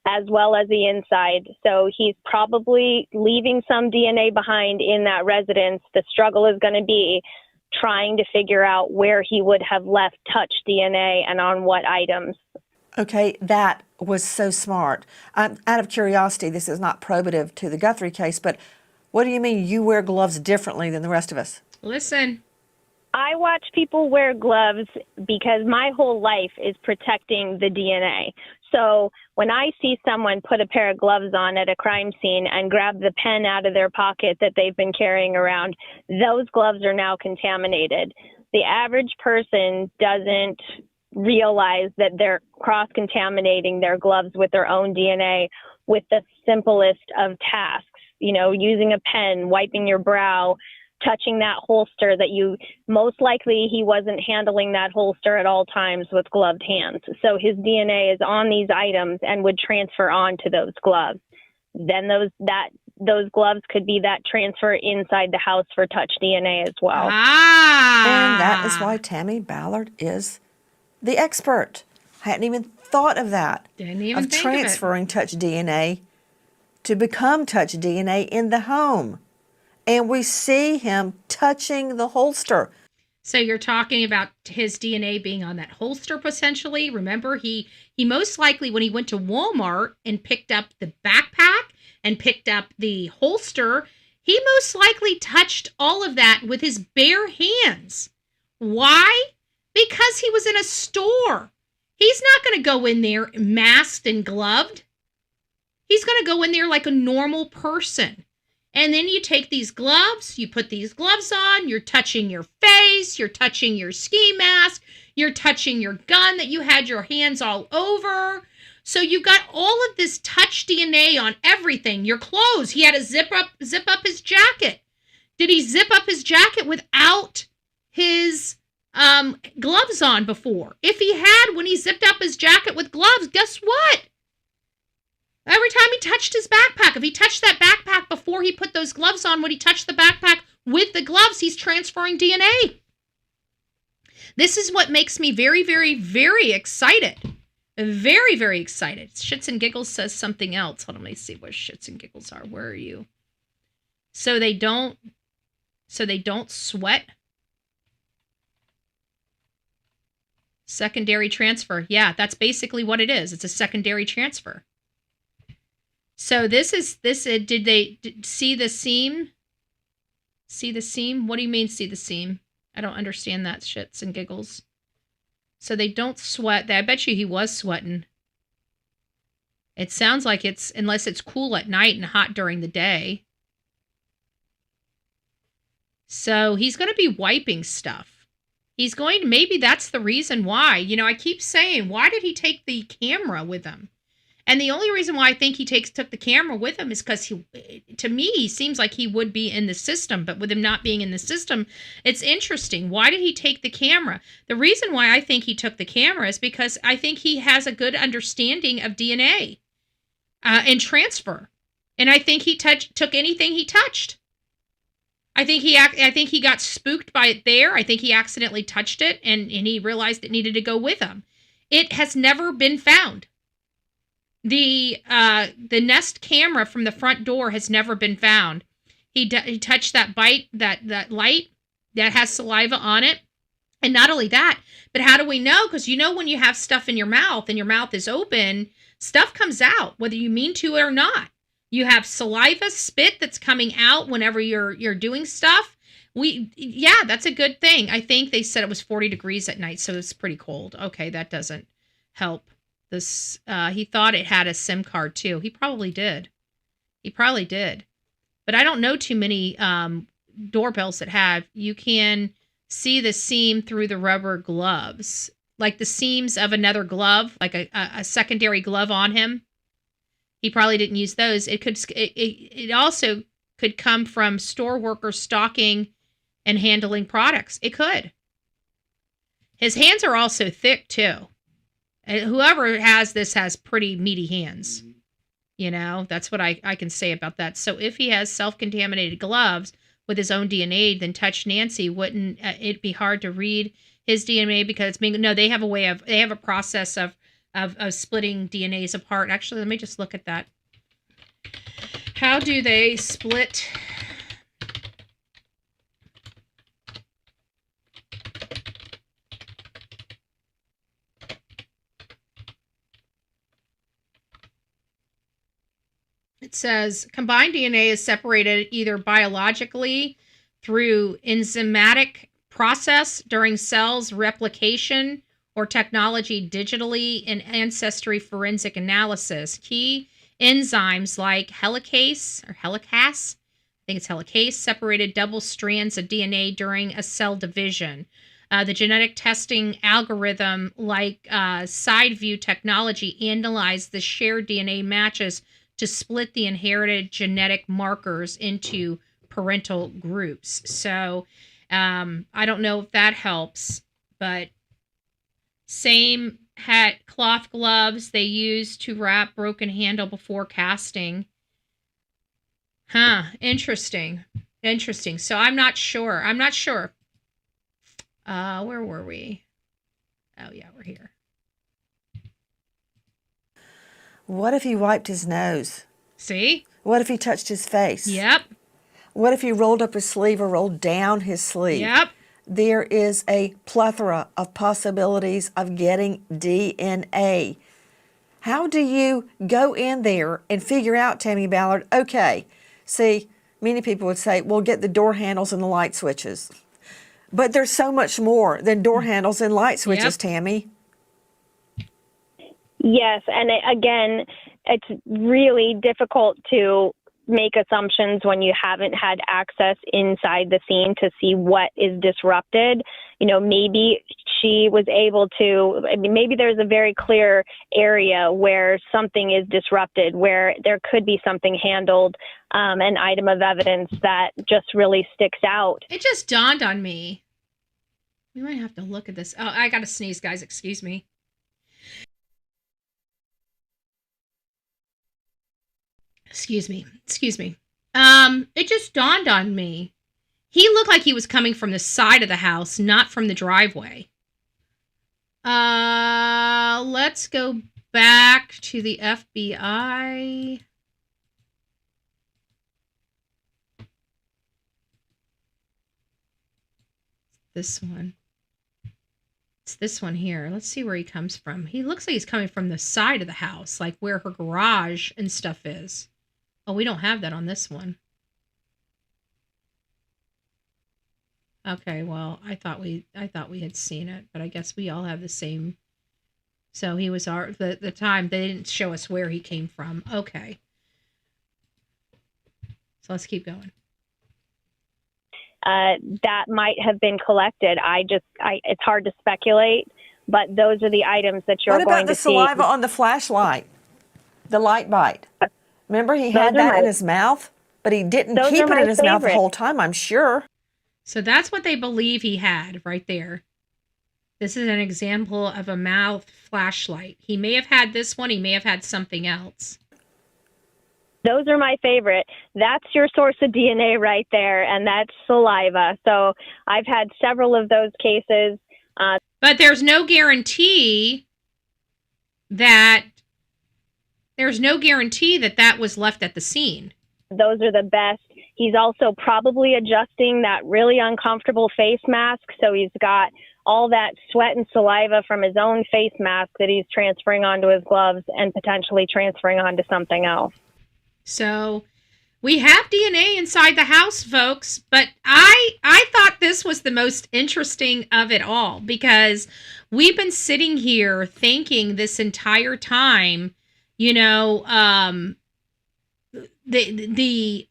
as well as the inside. So he's probably leaving some DNA behind in that residence. The struggle is going to be trying to figure out where he would have left touch DNA and on what items. Okay, that was so smart. Out of curiosity, this is not probative to the Guthrie case, but what do you mean you wear gloves differently than the rest of us? Listen. I watch people wear gloves because my whole life is protecting the DNA. So when I see someone put a pair of gloves on at a crime scene and grab the pen out of their pocket that they've been carrying around, those gloves are now contaminated. The average person doesn't realize that they're cross-contaminating their gloves with their own DNA with the simplest of tasks, you know, using a pen, wiping your brow, touching that holster that you, most likely he wasn't handling that holster at all times with gloved hands. So his DNA is on these items and would transfer on to those gloves. Then those gloves could be that transfer inside the house for touch DNA as well. And that is why Tammy Ballard is the expert. I hadn't even thought of that. Didn't even of think transferring touch DNA to become touch DNA in the home. And we see him touching the holster. So you're talking about his DNA being on that holster potentially. Remember, he most likely, when he went to Walmart and picked up the backpack and picked up the holster, he most likely touched all of that with his bare hands. Why? Because he was in a store. He's not going to go in there masked and gloved. He's going to go in there like a normal person. And then you take these gloves, you put these gloves on, you're touching your face, you're touching your ski mask, you're touching your gun that you had your hands all over. So you got all of this touch DNA on everything. Your clothes, he had to zip up his jacket. Did he zip up his jacket without his gloves on before? If he had, when he zipped up his jacket with gloves, guess what? Every time he touched his backpack, if he touched that backpack before he put those gloves on, when he touched the backpack with the gloves, he's transferring DNA. This is what makes me very, very, very excited. Very, very excited. Shits and Giggles says something else. Hold on, let me see what Shits and Giggles are. Where are you? So they don't sweat. Secondary transfer. Yeah, that's basically what it is. It's a secondary transfer. So did they see the seam? See the seam? What do you mean see the seam? I don't understand that, Shits and Giggles. So they don't sweat. I bet you he was sweating. It sounds like it's, unless it's cool at night and hot during the day. So he's going to be wiping stuff. Maybe that's the reason why. You know, I keep saying, why did he take the camera with him? And the only reason why I think he took the camera with him is because to me, he seems like he would be in the system, but with him not being in the system, it's interesting. Why did he take the camera? The reason why I think he took the camera is because I think he has a good understanding of DNA and transfer. And I think he took anything he touched. I think he got spooked by it there. I think he accidentally touched it and he realized it needed to go with him. It has never been found. The Nest camera from the front door has never been found. He touched that light that has saliva on it. And not only that, but how do we know? Because you know when you have stuff in your mouth and your mouth is open, stuff comes out, whether you mean to or not. You have saliva, spit that's coming out whenever you're doing stuff. Yeah, that's a good thing. I think they said it was 40 degrees at night, so it's pretty cold. Okay, that doesn't help. This he thought it had a SIM card too. He probably did. But I don't know too many doorbells that have. You can see the seam through the rubber gloves, like the seams of another glove, like a secondary glove on him. He probably didn't use those. It also could come from store workers stocking and handling products. It could. His hands are also thick too. Whoever has this has pretty meaty hands. You know, that's what I can say about that. So if he has self-contaminated gloves with his own DNA, then touch Nancy, wouldn't it be hard to read his DNA because they have a process of splitting DNAs apart. Actually, let me just look at that. How do they split? It says combined DNA is separated either biologically through enzymatic process during cells replication or technology digitally in ancestry forensic analysis. Key enzymes like helicase, I think it's helicase, separated double strands of DNA during a cell division. The genetic testing algorithm like SideView technology analyzed the shared DNA matches to split the inherited genetic markers into parental groups. So I don't know if that helps, but same had cloth gloves they used to wrap broken handle before casting. Interesting. So I'm not sure. Where were we? Oh yeah, we're here. What if he wiped his nose? See? What if he touched his face? Yep. What if he rolled up his sleeve or rolled down his sleeve? Yep. There is a plethora of possibilities of getting DNA. How do you go in there and figure out, Tammy Ballard, okay, see, many people would say, well, get the door handles and the light switches. But there's so much more than door handles and light switches, yep. Tammy. Yes, and again, it's really difficult to make assumptions when you haven't had access inside the scene to see what is disrupted. You know, maybe she was able to, maybe there's a very clear area where something is disrupted, where there could be something handled, an item of evidence that just really sticks out. It just dawned on me. We might have to look at this. Oh, I got to sneeze, guys. Excuse me. Excuse me. It just dawned on me. He looked like he was coming from the side of the house, not from the driveway. Let's go back to the FBI. This one. It's this one here. Let's see where he comes from. He looks like he's coming from the side of the house, like where her garage and stuff is. Oh, we don't have that on this one. Okay, well, I thought we had seen it, but I guess we all have the same. So he was the time they didn't show us where he came from. Okay. So let's keep going. That might have been collected. It's hard to speculate, but those are the items that you're going to see. What about the saliva on the flashlight? The light bite. Remember, he had that in his mouth, but he didn't keep it in his mouth the whole time, I'm sure. So that's what they believe he had right there. This is an example of a mouth flashlight. He may have had this one. He may have had something else. Those are my favorite. That's your source of DNA right there, and that's saliva. So I've had several of those cases. But there's no guarantee that that was left at the scene. Those are the best. He's also probably adjusting that really uncomfortable face mask. So he's got all that sweat and saliva from his own face mask that he's transferring onto his gloves and potentially transferring onto something else. So we have DNA inside the house, folks, but I thought this was the most interesting of it all, because we've been sitting here thinking this entire time, you know, the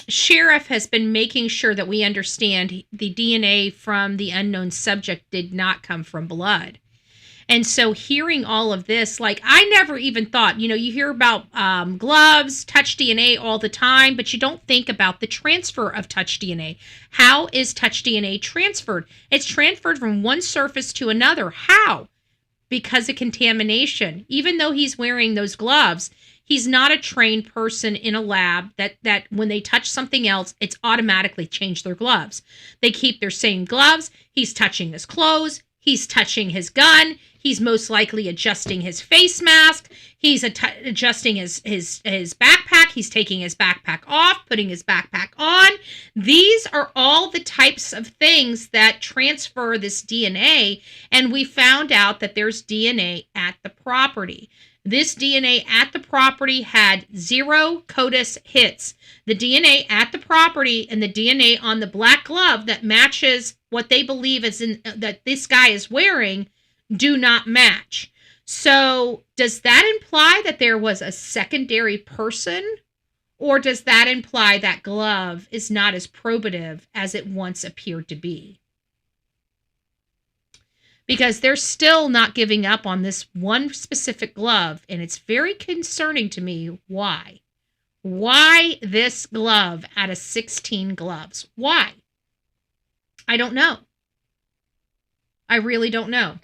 sheriff has been making sure that we understand the DNA from the unknown subject did not come from blood. And so hearing all of this, like, I never even thought, you know, you hear about gloves, touch DNA all the time, but you don't think about the transfer of touch DNA. How is touch DNA transferred? It's transferred from one surface to another. How? Because of contamination. Even though he's wearing those gloves, he's not a trained person in a lab that when they touch something else, it's automatically changed their gloves. They keep their same gloves. He's touching his clothes. He's touching his gun. He's most likely adjusting his face mask. He's adjusting his backpack. He's taking his backpack off, putting his backpack on. These are all the types of things that transfer this DNA. And we found out that there's DNA at the property. This DNA at the property had 0 CODIS hits. The DNA at the property and the DNA on the black glove that matches what they believe is that this guy is wearing do not match. So does that imply that there was a secondary person? Or does that imply that glove is not as probative as it once appeared to be? Because they're still not giving up on this one specific glove, and it's very concerning to me. Why? Why this glove out of 16 gloves? Why? I don't know. I really don't know.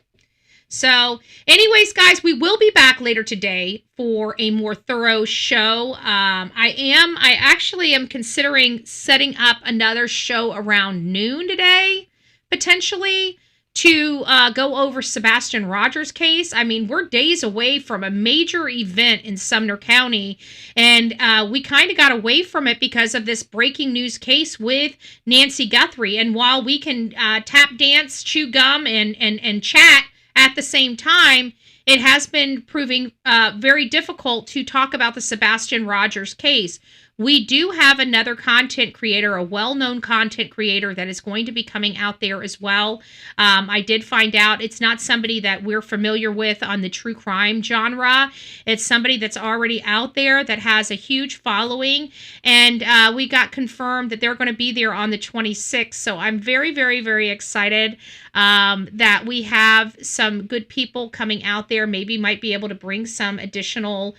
So anyways, guys, we will be back later today for a more thorough show. I actually am considering setting up another show around noon today, potentially, to go over Sebastian Rogers' case. I mean, we're days away from a major event in Sumner County, and we kind of got away from it because of this breaking news case with Nancy Guthrie. And while we can tap dance, chew gum, and chat at the same time, it has been proving very difficult to talk about the Sebastian Rogers case. We do have another content creator, a well-known content creator that is going to be coming out there as well. I did find out it's not somebody that we're familiar with on the true crime genre. It's somebody that's already out there that has a huge following, and we got confirmed that they're going to be there on the 26th. So I'm very, very, very excited that we have some good people coming out there. Maybe might be able to bring some additional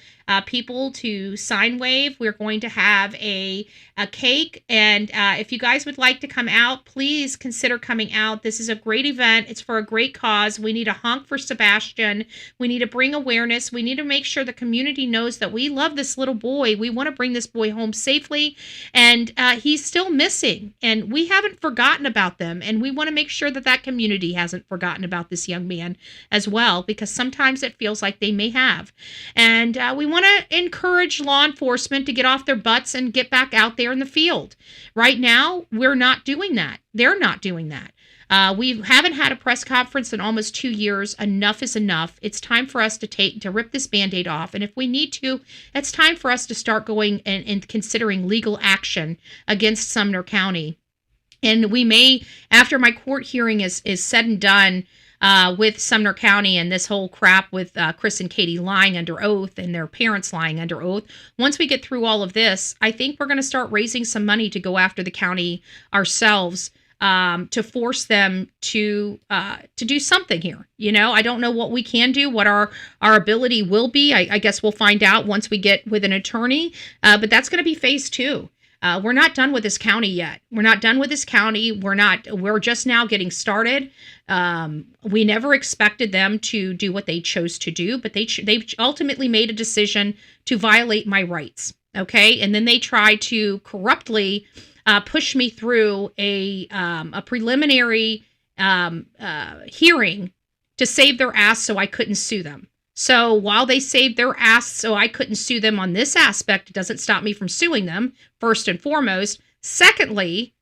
people to Sine Wave. We're going to have a cake, and if you guys would like to come out, please consider coming out. This is a great event. It's for a great cause. We need to honk for Sebastian. We need to bring awareness. We need to make sure the community knows that we love this little boy. We want to bring this boy home safely, and he's still missing, and we haven't forgotten about them, and we want to make sure that that community hasn't forgotten about this young man as well, because sometimes it feels like they may have. And we want to encourage law enforcement to get off their butts and get back out there in the field. Right now, we're not doing that. They're not doing that. We haven't had a press conference in almost 2 years. Enough is enough. It's time for us to rip this Band-Aid off. And if we need to, it's time for us to start going and considering legal action against Sumner County. And we may, after my court hearing is said and done, with Sumner County and this whole crap with Chris and Katie lying under oath and their parents lying under oath. Once we get through all of this, I think we're going to start raising some money to go after the county ourselves, to force them to do something here. You know, I don't know what we can do, what our ability will be. I guess we'll find out once we get with an attorney, but that's going to be phase 2. We're not done with this county yet. We're not done with this county. We're just now getting started. We never expected them to do what they chose to do, but they ultimately made a decision to violate my rights. Okay. And then they tried to corruptly, push me through a preliminary, hearing to save their ass so I couldn't sue them. So while they saved their ass so I couldn't sue them on this aspect, it doesn't stop me from suing them, first and foremost. Secondly,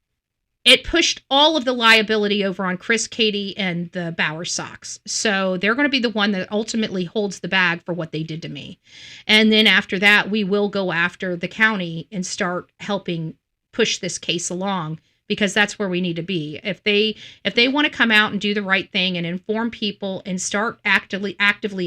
it pushed all of the liability over on Chris, Katie, and the Bauer Sox. So they're going to be the one that ultimately holds the bag for what they did to me. And then after that, we will go after the county and start helping push this case along, because that's where we need to be. If they want to come out and do the right thing and inform people and start actively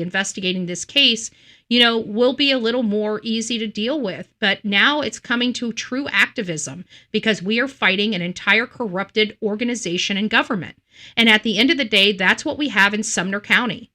investigating this case, you know, we'll be a little more easy to deal with. But now it's coming to true activism, because we are fighting an entire corrupted organization and government. And at the end of the day, that's what we have in Sumner County.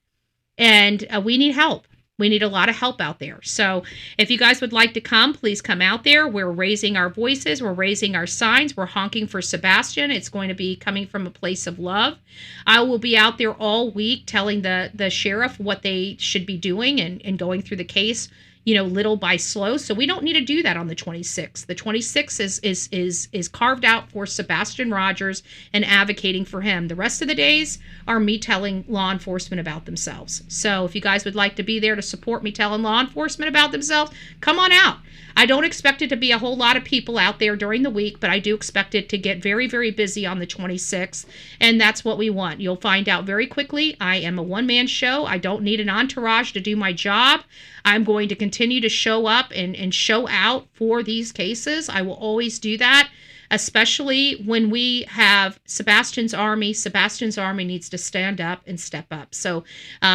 And we need help. We need a lot of help out there. So if you guys would like to come, please come out there. We're raising our voices. We're raising our signs. We're honking for Sebastian. It's going to be coming from a place of love. I will be out there all week telling the sheriff what they should be doing and going through the case, little by slow. So we don't need to do that on the 26th. The 26th is carved out for Sebastian Rogers and advocating for him. The rest of the days are me telling law enforcement about themselves. So if you guys would like to be there to support me telling law enforcement about themselves, come on out. I don't expect it to be a whole lot of people out there during the week, but I do expect it to get very, very busy on the 26th, and that's what we want. You'll find out very quickly. I am a one-man show. I don't need an entourage to do my job. I'm going to continue to show up and show out for these cases. I will always do that, especially when we have Sebastian's Army. Sebastian's Army needs to stand up and step up. So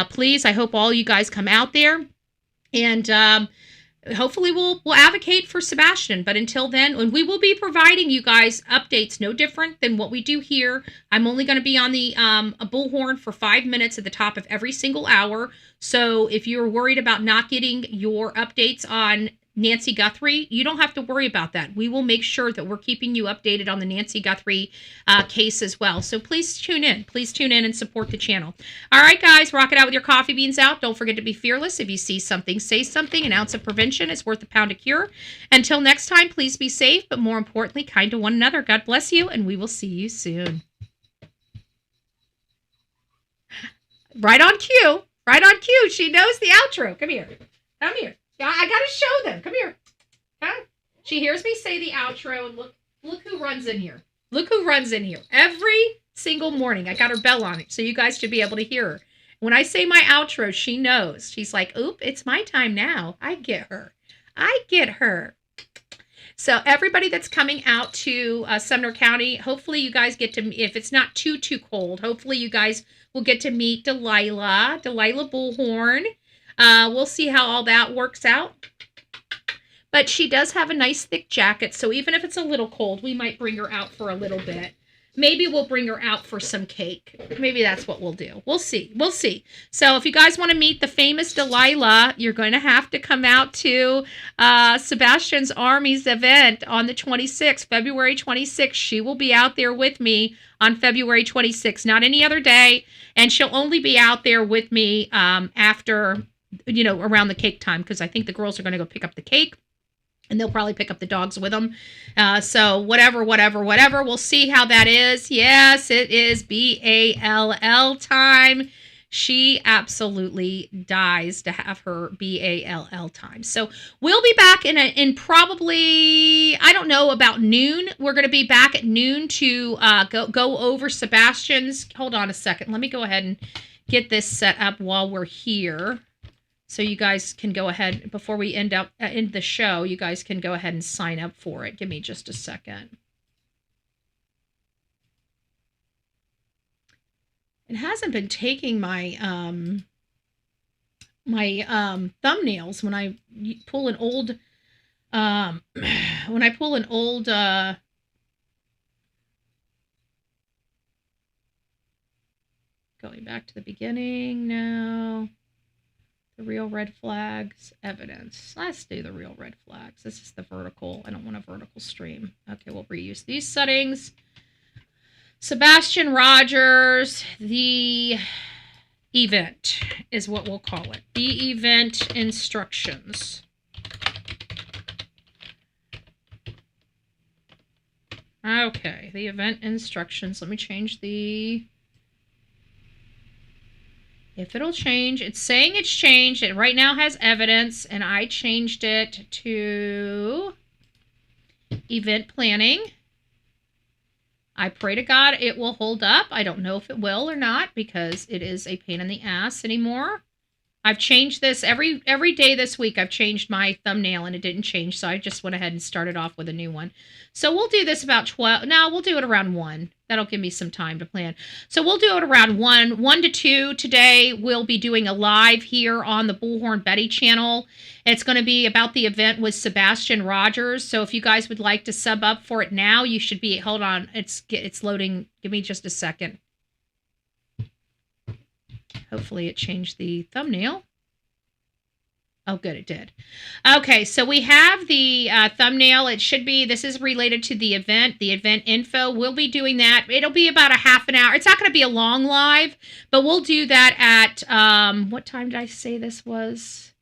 please, I hope all you guys come out there, and hopefully we'll advocate for Sebastian. But until then, and we will be providing you guys updates no different than what we do here. I'm only going to be on the a bullhorn for 5 minutes at the top of every single hour. So if you're worried about not getting your updates on Nancy Guthrie, you don't have to worry about that. We will make sure that we're keeping you updated on the Nancy Guthrie case as well. So please tune in. Please tune in and support the channel. All right, guys, rock it out with your coffee beans out. Don't forget to be fearless. If you see something, say something. An ounce of prevention is worth a pound of cure. Until next time, please be safe, but more importantly, kind to one another. God bless you, and we will see you soon. Right on cue. Right on cue. She knows the outro. Come here. Come here. I gotta show them. Come here. Huh? She hears me say the outro, and look who runs in here. Look who runs in here. Every single morning. I got her bell on it, so you guys should be able to hear her. When I say my outro, she knows. She's like, oop, it's my time now. I get her. I get her. So everybody that's coming out to Sumner County, hopefully you guys get to, if it's not too cold, hopefully you guys will get to meet Delilah Bullhorn. We'll see how all that works out. But she does have a nice thick jacket, so even if it's a little cold, we might bring her out for a little bit. Maybe we'll bring her out for some cake. Maybe that's what we'll do. We'll see. We'll see. So if you guys want to meet the famous Delilah, you're going to have to come out to Sebastian's Army's event on the 26th, February 26th. She will be out there with me on February 26th, not any other day. And she'll only be out there with me after, around the cake time, because I think the girls are going to go pick up the cake. And they'll probably pick up the dogs with them. So whatever. We'll see how that is. Yes, it is BALL time. She absolutely dies to have her BALL time. So we'll be back in probably, I don't know, about noon. We're going to be back at noon to go over Sebastian's. Hold on a second. Let me go ahead and get this set up while we're here. So you guys can go ahead, before we end the show, you guys can go ahead and sign up for it. Give me just a second. It hasn't been taking my thumbnails when I pull an old going back to the beginning now. The real red flags, evidence. Let's do the real red flags. This is the vertical. I don't want a vertical stream. Okay, we'll reuse these settings. Sebastian Rogers, the event is what we'll call it. The event instructions. Okay, the event instructions. Let me change the... If it'll change, it's saying it's changed. It right now has evidence, and I changed it to event planning. I pray to God it will hold up. I don't know if it will or not, because it is a pain in the ass anymore. I've changed this every day this week. I've changed my thumbnail, and it didn't change, so I just went ahead and started off with a new one. So we'll do this about 12. No, we'll do it around 1. That'll give me some time to plan. So we'll do it around 1 to 2 today. We'll be doing a live here on the Bullhorn Betty channel. It's going to be about the event with Sebastian Rogers. So if you guys would like to sub up for it now, you should be. Hold on, it's loading. Give me just a second. Hopefully it changed the thumbnail. Oh, good, it did. Okay, so we have the thumbnail. It should be, this is related to the event info. We'll be doing that. It'll be about a half an hour. It's not going to be a long live, but we'll do that at, what time did I say this was?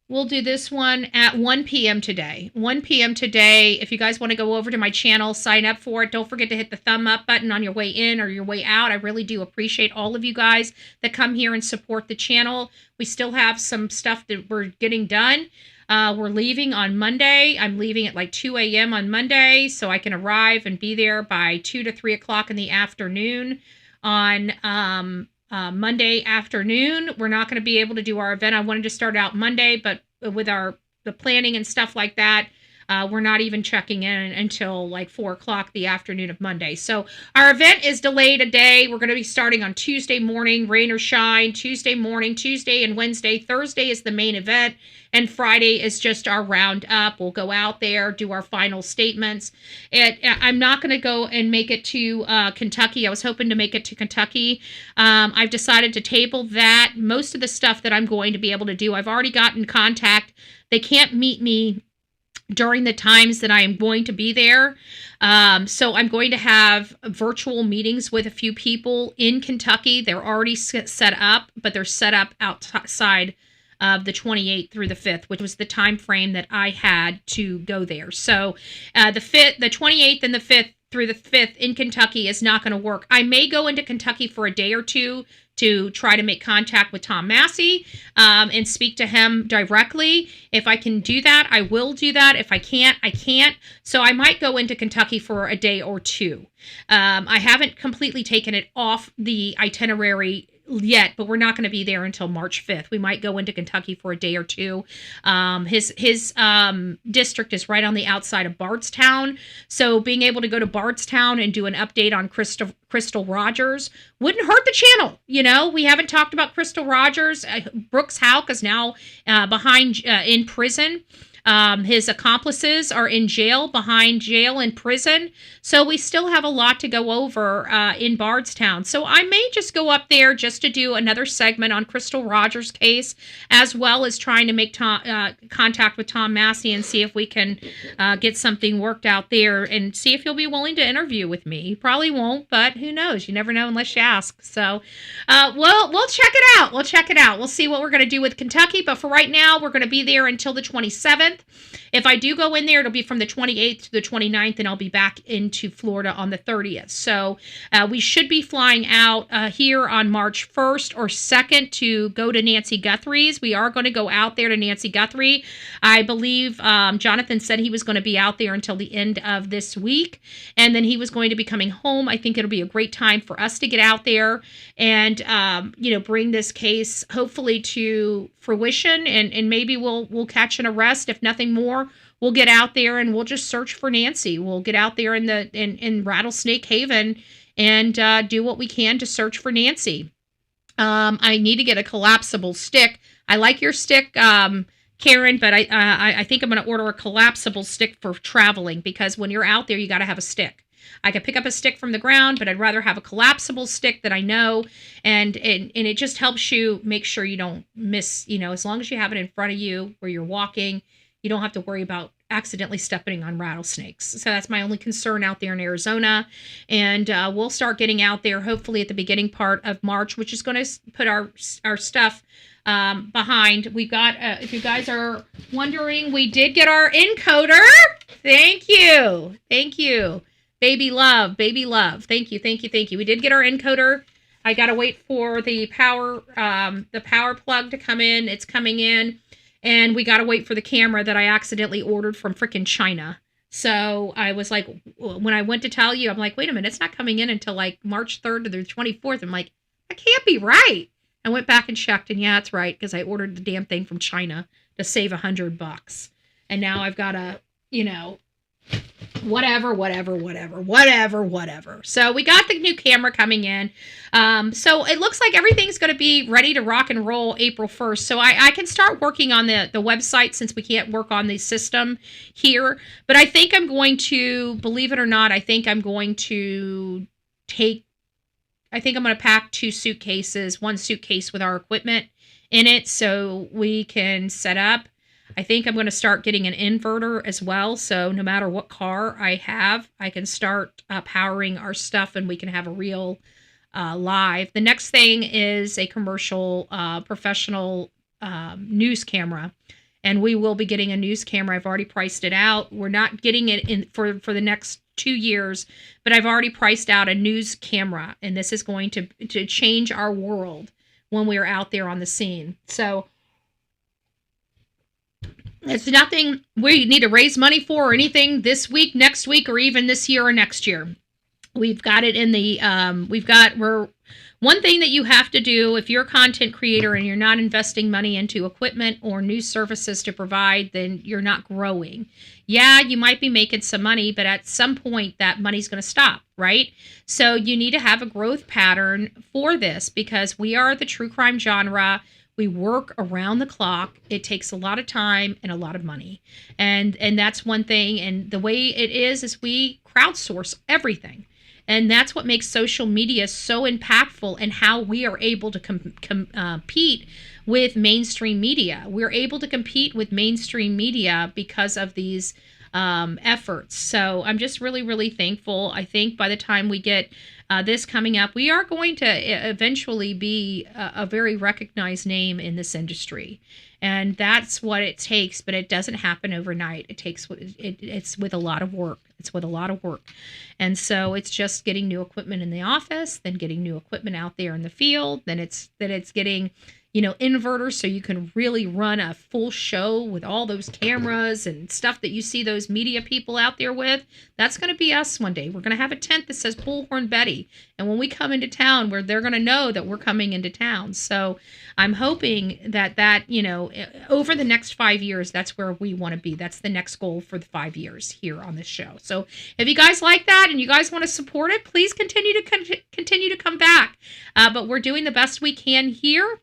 We'll do this one at 1 p.m. today. 1 p.m. today. If you guys want to go over to my channel, sign up for it. Don't forget to hit the thumb up button on your way in or your way out. I really do appreciate all of you guys that come here and support the channel. We still have some stuff that we're getting done. We're leaving on Monday. I'm leaving at like 2 a.m. on Monday, so I can arrive and be there by 2 to 3 o'clock in the afternoon on Monday afternoon. We're not going to be able to do our event. I wanted to start out Monday, but with the planning and stuff like that, we're not even checking in until like 4 o'clock the afternoon of Monday. So our event is delayed a day. We're going to be starting on Tuesday morning, rain or shine, Tuesday morning, Tuesday and Wednesday. Thursday is the main event, and Friday is just our roundup. We'll go out there, do our final statements. I'm not going to go and make it to Kentucky. I was hoping to make it to Kentucky. I've decided to table that. Most of the stuff that I'm going to be able to do, I've already gotten contact. They can't meet me during the times that I am going to be there. So I'm going to have virtual meetings with a few people in Kentucky. They're already set up, but they're set up outside of the 28th through the 5th, which was the time frame that I had to go there. So the 28th and the 5th through the 5th in Kentucky is not going to work. I may go into Kentucky for a day or two to try to make contact with Tom Massey and speak to him directly. If I can do that, I will do that. If I can't, I can't. So I might go into Kentucky for a day or two. I haven't completely taken it off the itinerary yet, but we're not going to be there until March 5th. We might go into Kentucky for a day or two. His district is right on the outside of Bardstown. So being able to go to Bardstown and do an update on Crystal Rogers wouldn't hurt the channel. You know, we haven't talked about Crystal Rogers. Brooks Houck is now in prison. His accomplices are in jail, behind jail in prison. So we still have a lot to go over in Bardstown. So I may just go up there just to do another segment on Crystal Rogers' case, as well as trying to make contact with Tom Massey and see if we can get something worked out there and see if he'll be willing to interview with me. He probably won't, but who knows? You never know unless you ask. So we'll check it out. We'll check it out. We'll see what we're going to do with Kentucky. But for right now, we're going to be there until the 27th. If I do go in there, it'll be from the 28th to the 29th, and I'll be back into Florida on the 30th. So we should be flying out here on March 1st or 2nd to go to Nancy Guthrie's. We are going to go out there to Nancy Guthrie. I believe Jonathan said he was going to be out there until the end of this week, and then he was going to be coming home. I think it'll be a great time for us to get out there and bring this case hopefully to fruition, and maybe we'll catch an arrest. If nothing more, we'll get out there and we'll just search for Nancy. We'll get out there in Rattlesnake Haven and do what we can to search for Nancy. I need to get a collapsible stick. I like your stick, Karen, but I think I'm going to order a collapsible stick for traveling, because when you're out there, you got to have a stick. I could pick up a stick from the ground, but I'd rather have a collapsible stick that I know, and it just helps you make sure you don't miss, as long as you have it in front of you where you're walking, you don't have to worry about accidentally stepping on rattlesnakes. So that's my only concern out there in Arizona. And we'll start getting out there hopefully at the beginning part of March, which is going to put our stuff behind. We've got, if you guys are wondering, we did get our encoder. Thank you. Baby love. Thank you. We did get our encoder. I got to wait for the power plug to come in. It's coming in. And we got to wait for the camera that I accidentally ordered from frickin' China. So I was like, when I went to tell you, I'm like, wait a minute, it's not coming in until like March 3rd to the 24th. I'm like, that can't be right. I went back and checked, and yeah, it's right, because I ordered the damn thing from China to save $100. And now I've got to, whatever. So we got the new camera coming in. So it looks like everything's going to be ready to rock and roll April 1st. So I can start working on the website, since we can't work on the system here. But I think I'm going to, believe it or not, I'm going to pack 2 suitcases, 1 suitcase with our equipment in it, so we can set up. I think I'm going to start getting an inverter as well. So no matter what car I have, I can start powering our stuff, and we can have a real live. The next thing is a commercial professional news camera. And we will be getting a news camera. I've already priced it out. We're not getting it in for the next 2 years, but I've already priced out a news camera, and this is going to change our world when we are out there on the scene. So it's nothing we need to raise money for or anything this week, next week, or even this year or next year. We've got it in the, one thing that you have to do if you're a content creator and you're not investing money into equipment or new services to provide, then you're not growing. Yeah, you might be making some money, but at some point that money's going to stop, right? So you need to have a growth pattern for this because we are the true crime genre. We work around the clock. It takes a lot of time and a lot of money. And that's one thing. And the way it is we crowdsource everything. And that's what makes social media so impactful and how we are able to compete with mainstream media. We're able to compete with mainstream media because of these efforts. So I'm just really, really thankful. I think by the time we get this coming up, we are going to eventually be a very recognized name in this industry. And that's what it takes, but it doesn't happen overnight. It's with a lot of work. It's with a lot of work. And so it's just getting new equipment in the office, then getting new equipment out there in the field, then it's getting, inverters so you can really run a full show with all those cameras and stuff that you see those media people out there with. That's going to be us one day. We're going to have a tent that says Bullhorn Betty. And when we come into town, they're going to know that we're coming into town. So I'm hoping that over the next 5 years, that's where we want to be. That's the next goal for the 5 years here on this show. So if you guys like that and you guys want to support it, please continue to come back. But we're doing the best we can here.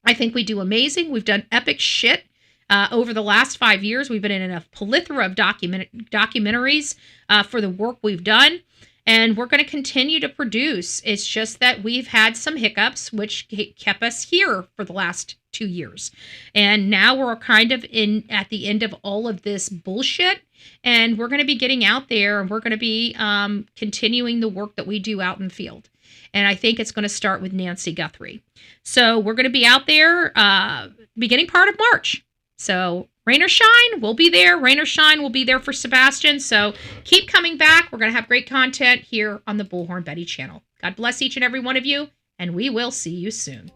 I think we do amazing. We've done epic shit over the last 5 years. We've been in a plethora of documentaries for the work we've done, and we're going to continue to produce. It's just that we've had some hiccups, which kept us here for the last 2 years. And now we're kind of at the end of all of this bullshit, and we're going to be getting out there, and we're going to be continuing the work that we do out in the field. And I think it's going to start with Nancy Guthrie. So we're going to be out there beginning part of March. So rain or shine, we'll be there. Rain or shine, we'll be there for Sebastian. So keep coming back. We're going to have great content here on the Bullhorn Betty channel. God bless each and every one of you, and we will see you soon.